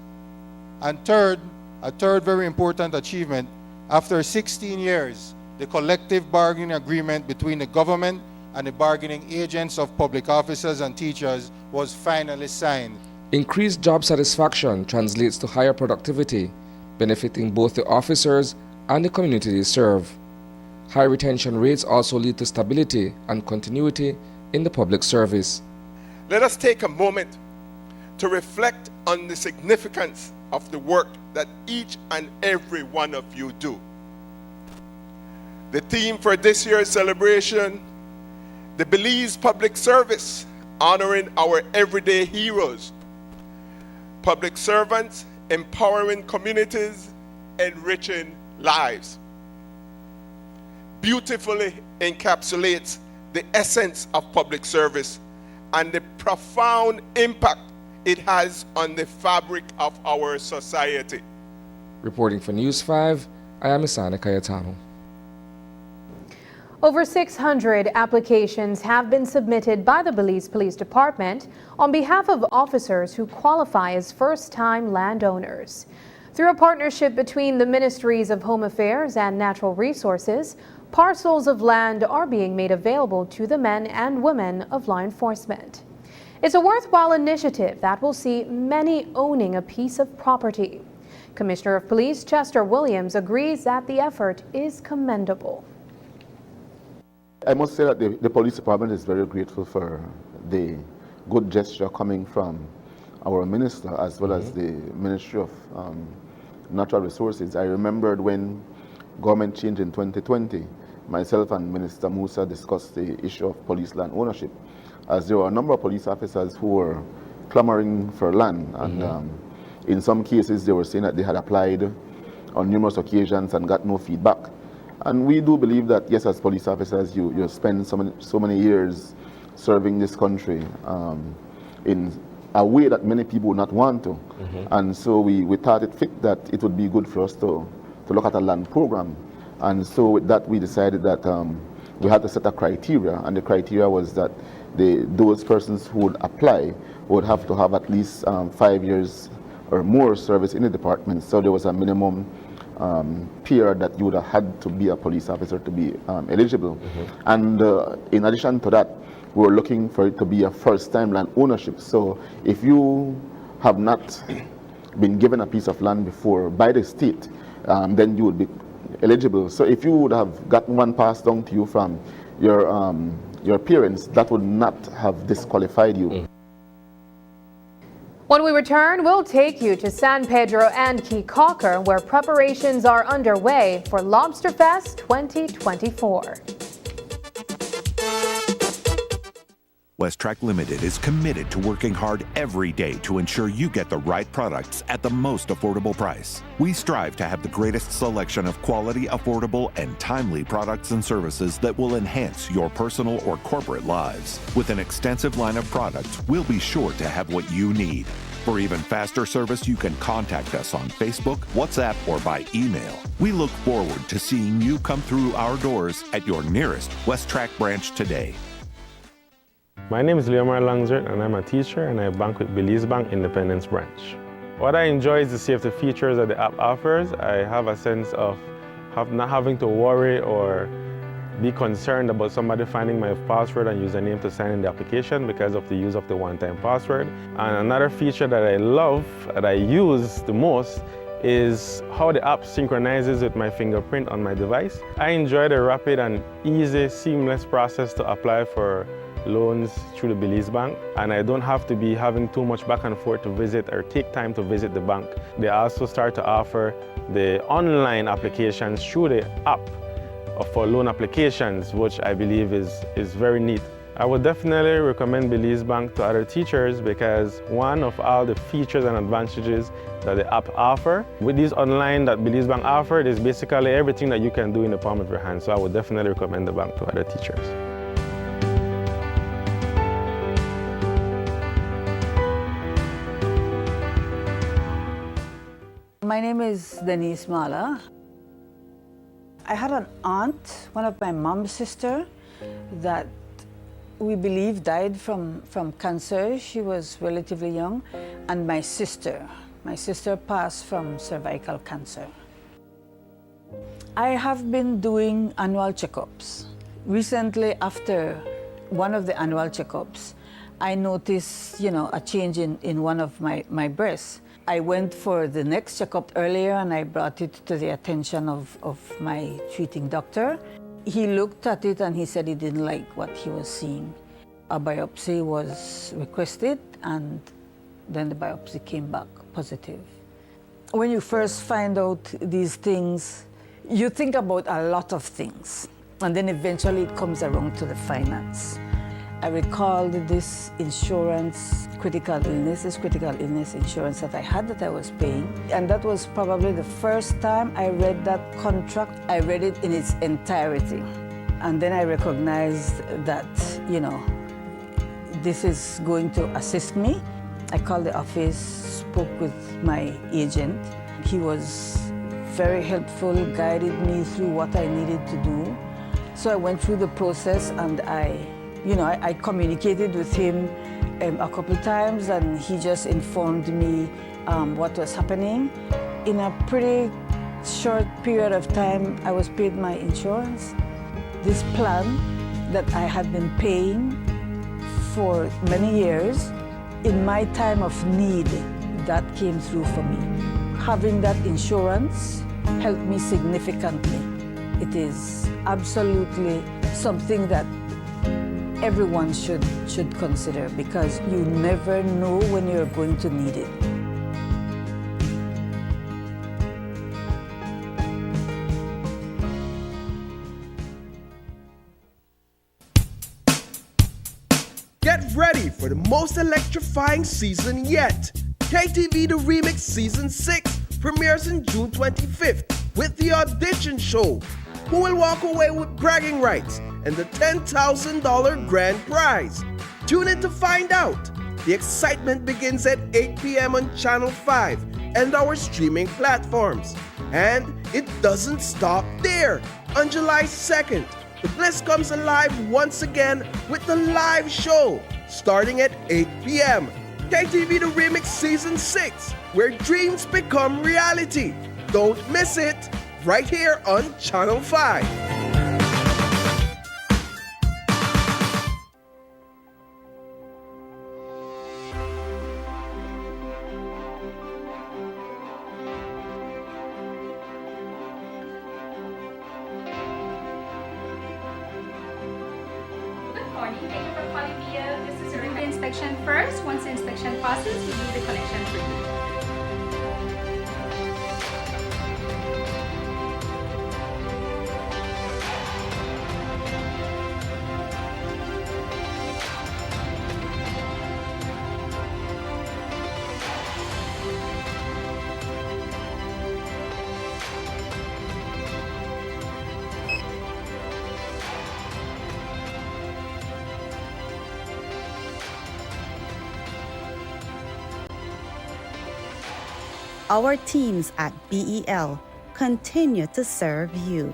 And a third very important achievement, after 16 years, the collective bargaining agreement between the government and the bargaining agents of public officers and teachers was finally signed. Increased job satisfaction translates to higher productivity, benefiting both the officers and the community they serve. High retention rates also lead to stability and continuity in the public service. Let us take a moment to reflect on the significance of the work that each and every one of you do. The theme for this year's celebration, the Belize Public Service, honoring our everyday heroes, public servants, empowering communities, enriching lives, beautifully encapsulates the essence of public service and the profound impact it has on the fabric of our society. Reporting for News 5, I am Isana Cayetano. Over 600 applications have been submitted by the Belize Police Department on behalf of officers who qualify as first-time landowners. Through a partnership between the Ministries of Home Affairs and Natural Resources, parcels of land are being made available to the men and women of law enforcement. It's a worthwhile initiative that will see many owning a piece of property. Commissioner of Police Chester Williams agrees that the effort is commendable. I must say that the police department is very grateful for the good gesture coming from our minister as well as the Ministry of Natural Resources. I remembered when government changed in 2020, myself and Minister Musa discussed the issue of police land ownership, as there were a number of police officers who were clamoring for land, and in some cases they were saying that they had applied on numerous occasions and got no feedback. And we do believe that, yes, as police officers, you spend so many years serving this country in a way that many people would not want to. And so we thought it fit that it would be good for us to look at a land program. And so with that, we decided that we had to set a criteria, and the criteria was that those persons who would apply would have to have at least 5 years or more service in the department. So there was a minimum period that you would have had to be a police officer to be eligible. And in addition to that, we were looking for it to be a first-time land ownership. So if you have not been given a piece of land before by the state, then you would be eligible. So if you would have gotten one passed down to you from your parents, that would not have disqualified you. When we return, we'll take you to San Pedro and Key Caulker, where preparations are underway for Lobster Fest 2024. WestTrac Limited is committed to working hard every day to ensure you get the right products at the most affordable price. We strive to have the greatest selection of quality, affordable, and timely products and services that will enhance your personal or corporate lives. With an extensive line of products, we'll be sure to have what you need. For even faster service, you can contact us on Facebook, WhatsApp, or by email. We look forward to seeing you come through our doors at your nearest WestTrac branch today. My name is Leomar Langzert, and I'm a teacher, and I bank with Belize Bank Independence Branch. What I enjoy is the safety features that the app offers. I have a sense of not having to worry or be concerned about somebody finding my password and username to sign in the application because of the use of the one-time password. And another feature that I love, that I use the most, is how the app synchronizes with my fingerprint on my device. I enjoy the rapid and easy, seamless process to apply for loans through the Belize Bank, and I don't have to be having too much back and forth to visit or take time to visit the bank. They also start to offer the online applications through the app for loan applications, which I believe is very neat. I would definitely recommend Belize Bank to other teachers because one of all the features and advantages that the app offer, with these online that Belize Bank offer, is basically everything that you can do in the palm of your hand. So I would definitely recommend the bank to other teachers. My name is Denise Mala. I had an aunt, one of my mom's sister, that we believe died from cancer. She was relatively young. And my sister passed from cervical cancer. I have been doing annual checkups. Recently, after one of the annual checkups, I noticed, a change in one of my breasts. I went for the next checkup earlier and I brought it to the attention of my treating doctor. He looked at it and he said he didn't like what he was seeing. A biopsy was requested and then the biopsy came back positive. When you first find out these things, you think about a lot of things and then eventually it comes around to the finance. I recalled this insurance, critical illness insurance that I had that I was paying. And that was probably the first time I read that contract. I read it in its entirety. And then I recognized that, this is going to assist me. I called the office, spoke with my agent. He was very helpful, guided me through what I needed to do. So I went through the process and I communicated with him a couple of times and he just informed me what was happening. In a pretty short period of time, I was paid my insurance. This plan that I had been paying for many years, in my time of need, that came through for me. Having that insurance helped me significantly. It is absolutely something that everyone should consider because you never know when you're going to need it. Get ready for the most electrifying season yet. KTV The Remix Season 6 premieres on June 25th with the audition show. Who will walk away with bragging rights and the $10,000 grand prize? Tune in to find out. The excitement begins at 8 p.m. on Channel 5 and our streaming platforms. And it doesn't stop there. On July 2nd, the bliss comes alive once again with the live show starting at 8 p.m. KTV The Remix Season 6, where dreams become reality. Don't miss it, right here on Channel 5. Inspection first. Once the inspection passes, we do the connection for you. Our teams at BEL continue to serve you.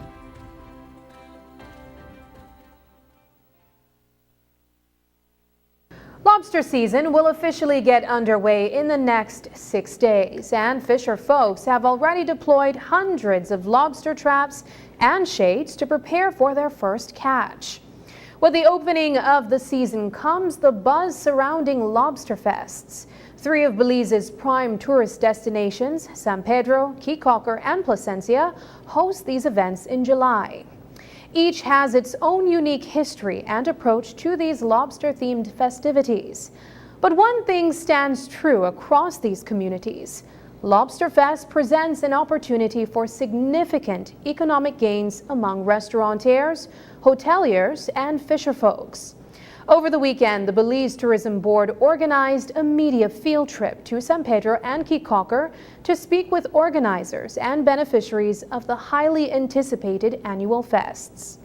Law Lobster season will officially get underway in the next 6 days, and fisher folks have already deployed hundreds of lobster traps and shades to prepare for their first catch. With the opening of the season comes the buzz surrounding lobster fests. 3 of Belize's prime tourist destinations, San Pedro, Key-Cocker, and Placencia, host these events in July. Each has its own unique history and approach to these lobster-themed festivities. But one thing stands true across these communities. Lobster Fest presents an opportunity for significant economic gains among restaurateurs, hoteliers, and fisherfolks. Over the weekend, the Belize Tourism Board organized a media field trip to San Pedro and Key-Cocker to speak with organizers and beneficiaries of the highly anticipated annual fests.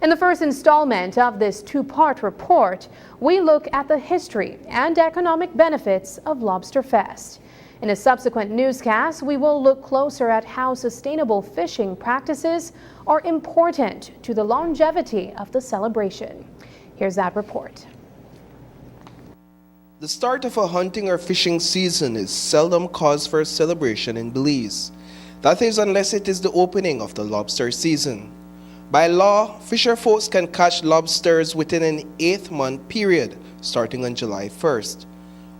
In the first installment of this 2-part report, we look at the history and economic benefits of Lobster Fest. In a subsequent newscast, we will look closer at how sustainable fishing practices are important to the longevity of the celebration. Here's that report. The start of a hunting or fishing season is seldom cause for a celebration in Belize. That is, unless it is the opening of the lobster season. By law, fisher folks can catch lobsters within an 8-month period, starting on July 1st.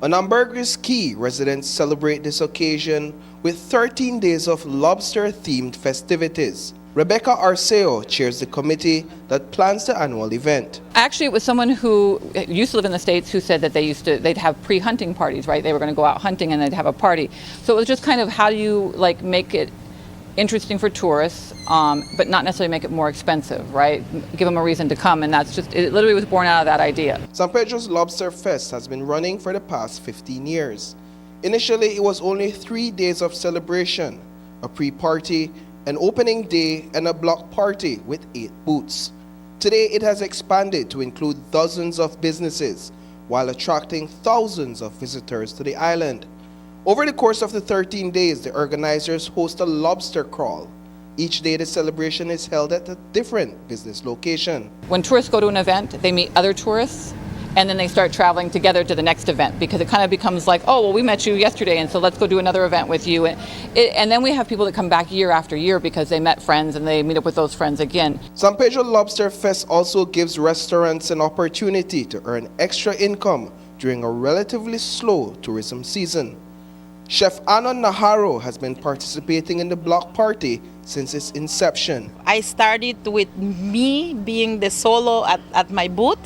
On Ambergris Key, residents celebrate this occasion with 13 days of lobster-themed festivities. Rebecca Arceo chairs the committee that plans the annual event. Actually, it was someone who used to live in the States who said that they'd have pre-hunting parties, right? They were going to go out hunting and they'd have a party. So it was just kind of how do you make it interesting for tourists, but not necessarily make it more expensive, right? Give them a reason to come, and it literally was born out of that idea. San Pedro's Lobster Fest has been running for the past 15 years. Initially, it was only 3 days of celebration, a pre-party, an opening day, and a block party with 8 booths. Today, it has expanded to include dozens of businesses, while attracting thousands of visitors to the island. Over the course of the 13 days, the organizers host a lobster crawl. Each day, the celebration is held at a different business location. When tourists go to an event, they meet other tourists, and then they start traveling together to the next event, because it kind of becomes like, oh, well, we met you yesterday, and so let's go do another event with you. And then we have people that come back year after year because they met friends and they meet up with those friends again. San Pedro Lobster Fest also gives restaurants an opportunity to earn extra income during a relatively slow tourism season. Chef Anon Naharo has been participating in the block party since its inception. I started with me being the solo at my booth,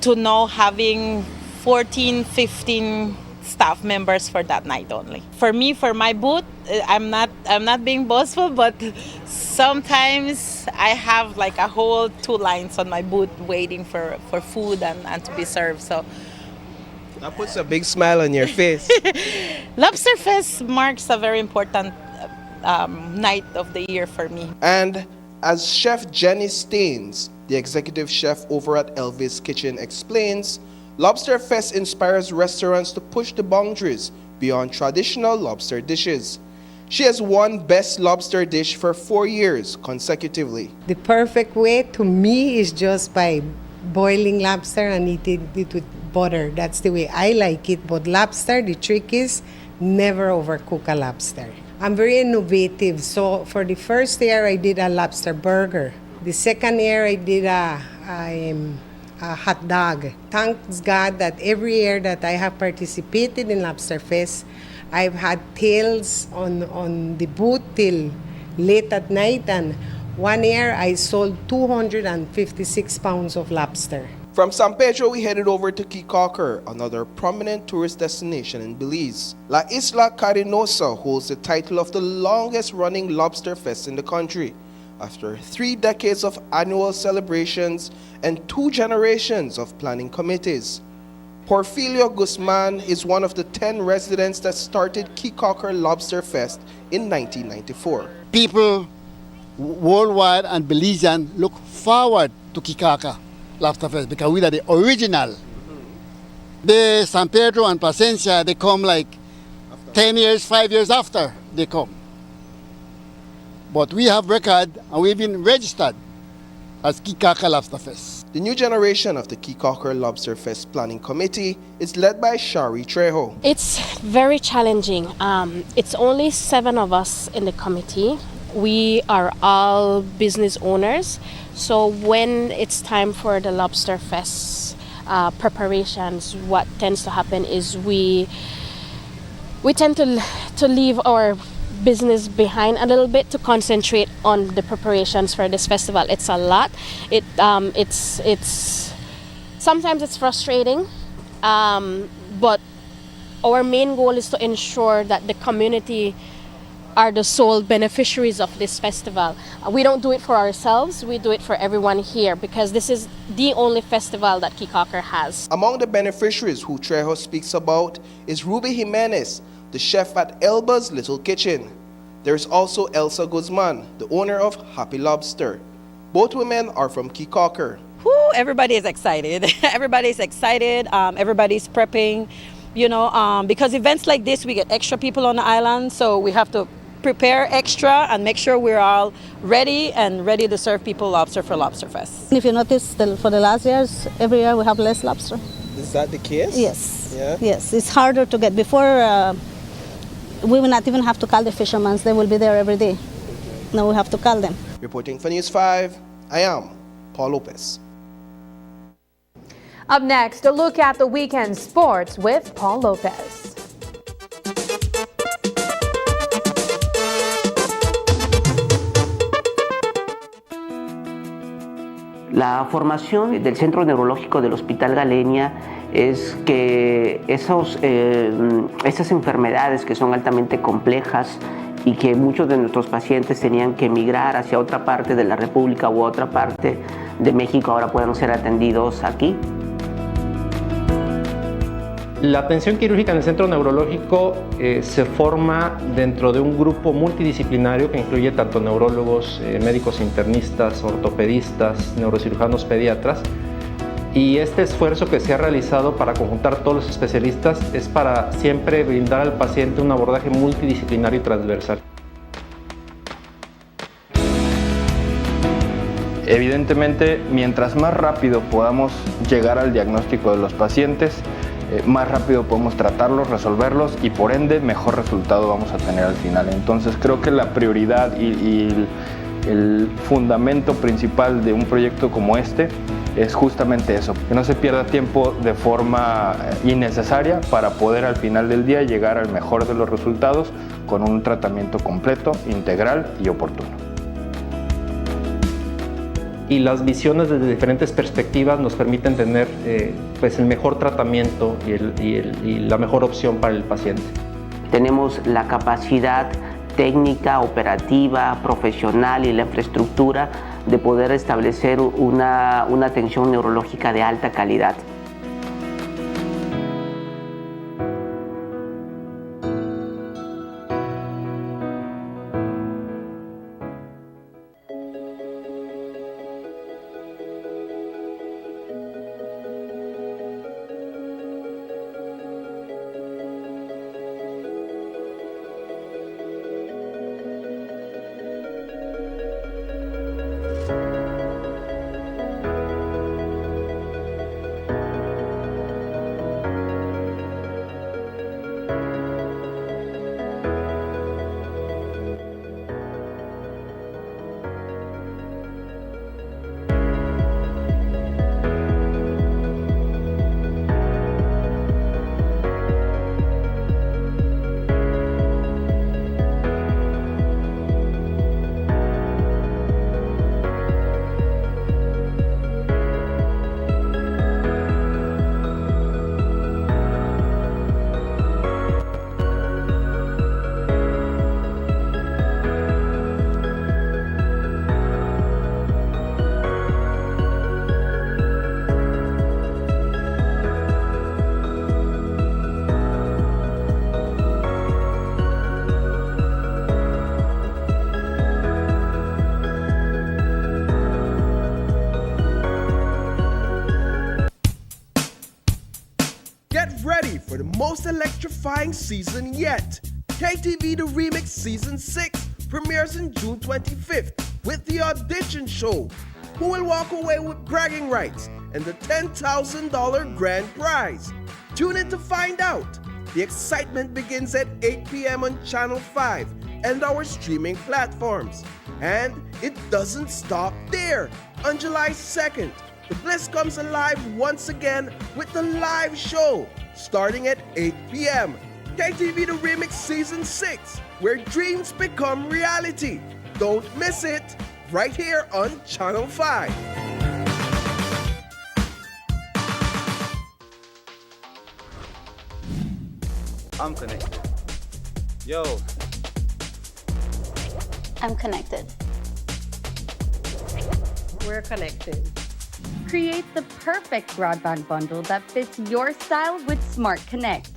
to now having 14, 15 staff members for that night only. For me, for my booth, I'm not being boastful, but sometimes I have like a whole 2 lines on my booth waiting for food and to be served. So that puts a big smile on your face. Lobster Fest marks a very important night of the year for me. And as Chef Jenny Staines, the executive chef over at Elvis Kitchen, explains, Lobster Fest inspires restaurants to push the boundaries beyond traditional lobster dishes. She has won Best Lobster Dish for 4 years consecutively. The perfect way to me is just by boiling lobster and eating it with butter. That's the way I like it. But lobster, the trick is never overcook a lobster. I'm very innovative. So for the first year, I did a lobster burger. The second year, I did a hot dog. Thanks God that every year that I have participated in Lobster Fest, I've had tails on the booth till late at night. And 1 year, I sold 256 pounds of lobster. From San Pedro, we headed over to Key-Cocker, another prominent tourist destination in Belize. La Isla Carinosa holds the title of the longest-running lobster fest in the country, after 3 decades of annual celebrations and 2 generations of planning committees. Porfirio Guzman is one of the 10 residents that started Key-Cocker Lobster Fest in 1994. People worldwide and Belizean look forward to Key-Cocker Lobster Fest because we are the original. The San Pedro and Placencia, they come like 10 years, 5 years after they come. But we have record and we've been registered as Key-Cocker Lobster Fest. The new generation of the Keycocker Lobster Fest Planning Committee is led by Shari Trejo. It's very challenging. It's only 7 of us in the committee. We are all business owners. So when it's time for the Lobster Fest preparations, what tends to happen is we tend to leave our business behind a little bit to concentrate on the preparations for this festival. It's a lot. It's sometimes it's frustrating, but our main goal is to ensure that the community are the sole beneficiaries of this festival. We don't do it for ourselves, we do it for everyone here because this is the only festival that Keycocker has. Among the beneficiaries who Trejo speaks about is Ruby Jimenez, the chef at Elba's Little Kitchen. There is also Elsa Guzman, the owner of Happy Lobster. Both women are from Keycocker. Everybody is excited. Everybody's excited. Everybody's prepping. Because events like this, we get extra people on the island, so we have to prepare extra and make sure we're all ready to serve people lobster for Lobster Fest. If you notice, for the last years, every year we have less lobster. Is that the case? Yes. Yeah? Yes, it's harder to get. Before, we will not even have to call the fishermen. They will be there every day. Now we have to call them. Reporting for News 5, I am Paul Lopez. Up next, a look at the weekend sports with Paul Lopez. La formación del Centro Neurológico del Hospital Galenia es que esas enfermedades que son altamente complejas y que muchos de nuestros pacientes tenían que emigrar hacia otra parte de la República u otra parte de México ahora puedan ser atendidos aquí. La atención quirúrgica en el centro neurológico se forma dentro de un grupo multidisciplinario que incluye tanto neurólogos, médicos internistas, ortopedistas, neurocirujanos pediatras. Y este esfuerzo que se ha realizado para conjuntar todos los especialistas es para siempre brindar al paciente un abordaje multidisciplinario y transversal. Evidentemente, mientras más rápido podamos llegar al diagnóstico de los pacientes, más rápido podemos tratarlos, resolverlos y por ende mejor resultado vamos a tener al final. Entonces creo que la prioridad y el fundamento principal de un proyecto como este es justamente eso, que no se pierda tiempo de forma innecesaria para poder al final del día llegar al mejor de los resultados con un tratamiento completo, integral y oportuno. Y las visiones desde diferentes perspectivas nos permiten tener el mejor tratamiento y la mejor opción para el paciente. Tenemos la capacidad técnica, operativa, profesional y la infraestructura de poder establecer una atención neurológica de alta calidad. For the most electrifying season yet. KTV The Remix Season 6 premieres on June 25th with The Audition Show. who will walk away with bragging rights and the $10,000 grand prize. Tune in to find out. The excitement begins at 8 p.m. on Channel 5 and our streaming platforms. And it doesn't stop there. On July 2nd, the bliss comes alive once again with the live show starting at 8 p.m. KTV The Remix Season 6, where dreams become reality. Don't miss it, right here on Channel 5. I'm connected. Yo. I'm connected. We're connected. Create the perfect broadband bundle that fits your style with Smart Connect.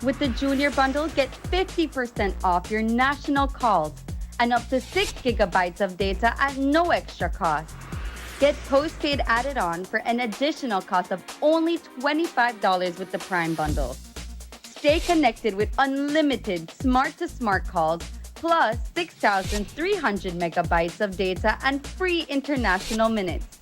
With the Junior Bundle, get 50% off your national calls and up to 6 gigabytes of data at no extra cost. Get postpaid added on for an additional cost of only $25 with the Prime Bundle. Stay connected with unlimited smart-to-smart calls plus 6,300 megabytes of data and free international minutes.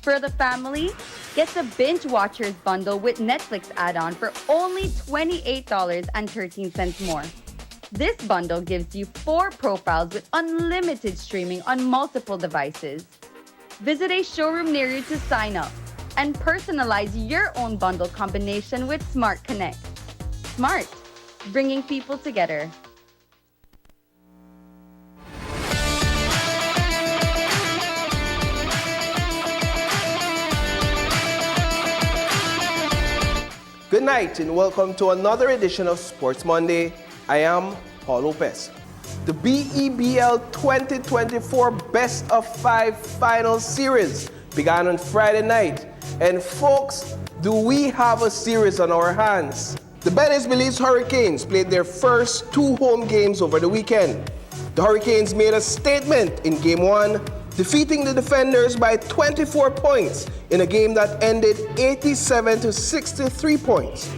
For the family, get the Binge Watchers bundle with Netflix add-on for only $28.13 more. This bundle gives you 4 profiles with unlimited streaming on multiple devices. Visit a showroom near you to sign up and personalize your own bundle combination with Smart Connect. Smart, bringing people together. Good night and welcome to another edition of Sports Monday. I am Paul Lopez. The BEBL 2024 Best of 5 Final Series began on Friday night. And folks, do we have a series on our hands? The Venice Belize Hurricanes played their first 2 home games over the weekend. The Hurricanes made a statement in Game 1, defeating the defenders by 24 points in a game that ended 87-63 points.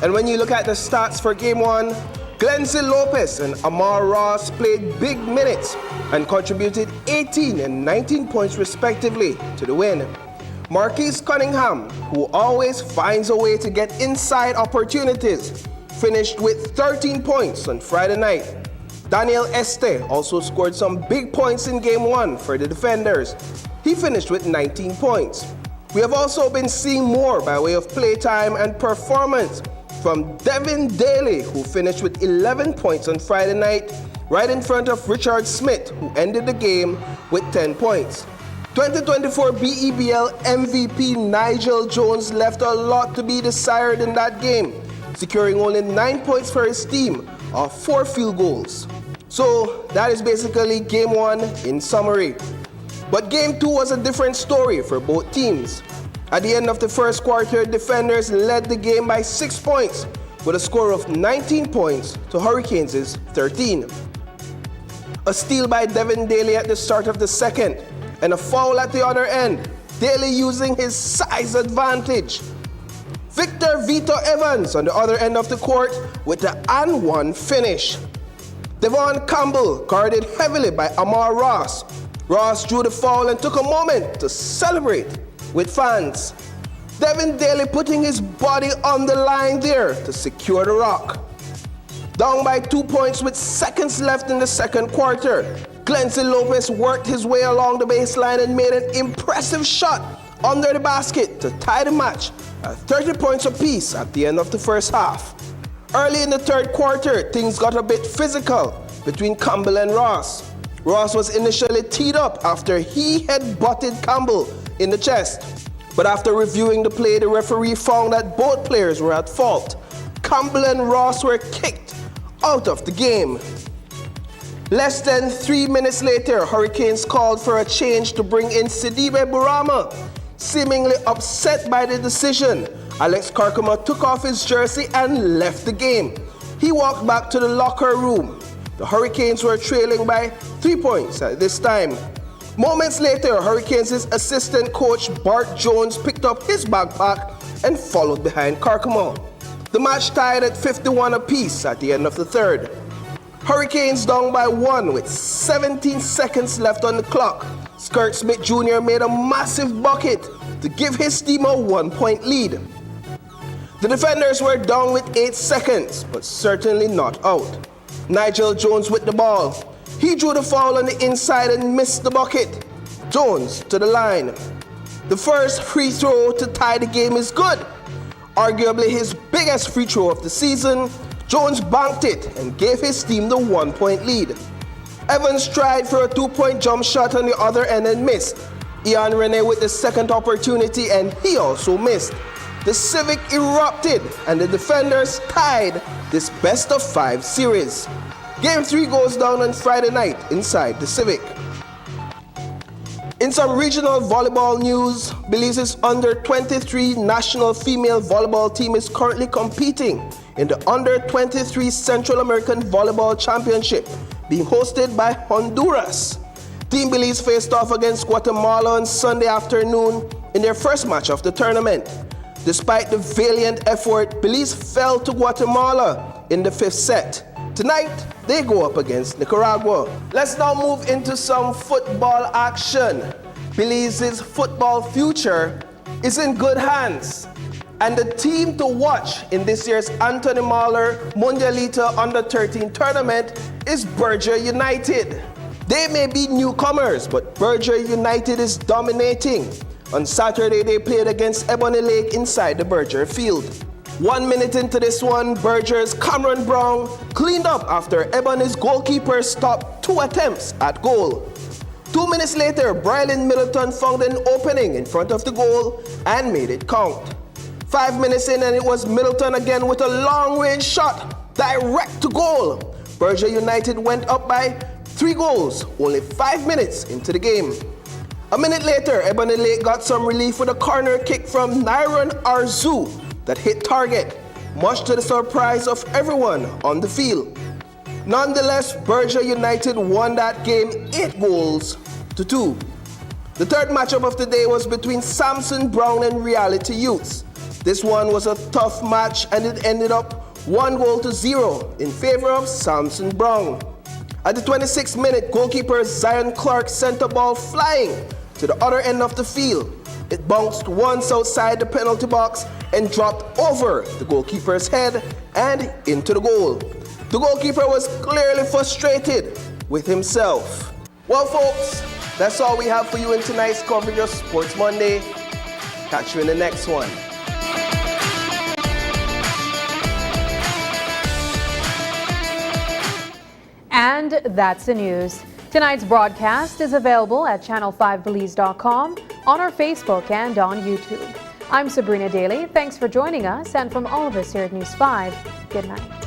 And when you look at the stats for Game 1, Glenzie Lopez and Amar Ross played big minutes and contributed 18 and 19 points respectively to the win. Marquise Cunningham, who always finds a way to get inside opportunities, finished with 13 points on Friday night. Daniel Este also scored some big points in Game 1 for the defenders. He finished with 19 points. We have also been seeing more by way of playtime and performance from Devin Daly, who finished with 11 points on Friday night, right in front of Richard Smith, who ended the game with 10 points. 2024 BEBL MVP Nigel Jones left a lot to be desired in that game, securing only 9 points for his team off 4 field goals. So that is basically Game 1 in summary. But Game 2 was a different story for both teams. At the end of the first quarter, defenders led the game by 6 points with a score of 19 points to Hurricanes' 13. A steal by Devin Daly at the start of the second and a foul at the other end, Daly using his size advantage. Victor Vito Evans on the other end of the court with the and one finish. Devon Campbell guarded heavily by Amar Ross. Ross drew the foul and took a moment to celebrate with fans. Devin Daly putting his body on the line there to secure the rock. Down by 2 points with seconds left in the second quarter, Glenzie Lopez worked his way along the baseline and made an impressive shot under the basket to tie the match at 30 points apiece at the end of the first half. Early in the third quarter, things got a bit physical between Campbell and Ross. Ross was initially teed up after he had butted Campbell in the chest. But after reviewing the play, the referee found that both players were at fault. Campbell and Ross were kicked out of the game. Less than 3 minutes later, Hurricanes called for a change to bring in Sidibe Burama. Seemingly upset by the decision, Alex Karkema took off his jersey and left the game. He walked back to the locker room. The Hurricanes were trailing by 3 points at this time. Moments later, Hurricanes' assistant coach Bart Jones picked up his backpack and followed behind Karkema. The match tied at 51 apiece at the end of the third. Hurricanes down by 1 with 17 seconds left on the clock Skurt Smith Jr. made a massive bucket to give his team a 1-point lead. The defenders were down with 8 seconds, but certainly not out. Nigel Jones with the ball. He drew the foul on the inside and missed the bucket. Jones to the line. The first free throw to tie the game is good. Arguably his biggest free throw of the season, Jones banked it and gave his team the 1-point lead. Evans tried for a 2-point jump shot on the other end and missed. Ian Rene with the second opportunity and he also missed. The Civic erupted and the defenders tied this best-of-5 series. Game 3 goes down on Friday night inside the Civic. In some regional volleyball news, Belize's under-23 national female volleyball team is currently competing in the under-23 Central American Volleyball Championship, being hosted by Honduras. Team Belize faced off against Guatemala on Sunday afternoon in their first match of the tournament. Despite the valiant effort, Belize fell to Guatemala in the 5th set. Tonight, they go up against Nicaragua. Let's now move into some football action. Belize's football future is in good hands. And the team to watch in this year's Anthony Mahler Mundialito Under-13 tournament is Berger United. They may be newcomers, but Berger United is dominating. On Saturday, they played against Ebony Lake inside the Berger field. 1 minute into this one, Berger's Cameron Brown cleaned up after Ebony's goalkeeper stopped 2 attempts at goal. 2 minutes later, Brylan Middleton found an opening in front of the goal and made it count. 5 minutes in and it was Middleton again with a long-range shot, direct to goal. Berger United went up by 3 goals, only 5 minutes into the game. A minute later, Ebony Lake got some relief with a corner kick from Nyron Arzu that hit target, much to the surprise of everyone on the field. Nonetheless, Berger United won that game 8-2. The third matchup of the day was between Samson Brown and Reality Youths. This one was a tough match and it ended up 1-0 in favor of Samson Brown. At the 26th minute, goalkeeper Zion Clark sent the ball flying to the other end of the field. It bounced once outside the penalty box and dropped over the goalkeeper's head and into the goal. The goalkeeper was clearly frustrated with himself. Well, folks, that's all we have for you in tonight's coverage of Sports Monday. Catch you in the next one. And that's the news. Tonight's broadcast is available at channel5belize.com, on our Facebook and on YouTube. I'm Sabrina Daly. Thanks for joining us, and from all of us here at News 5, good night.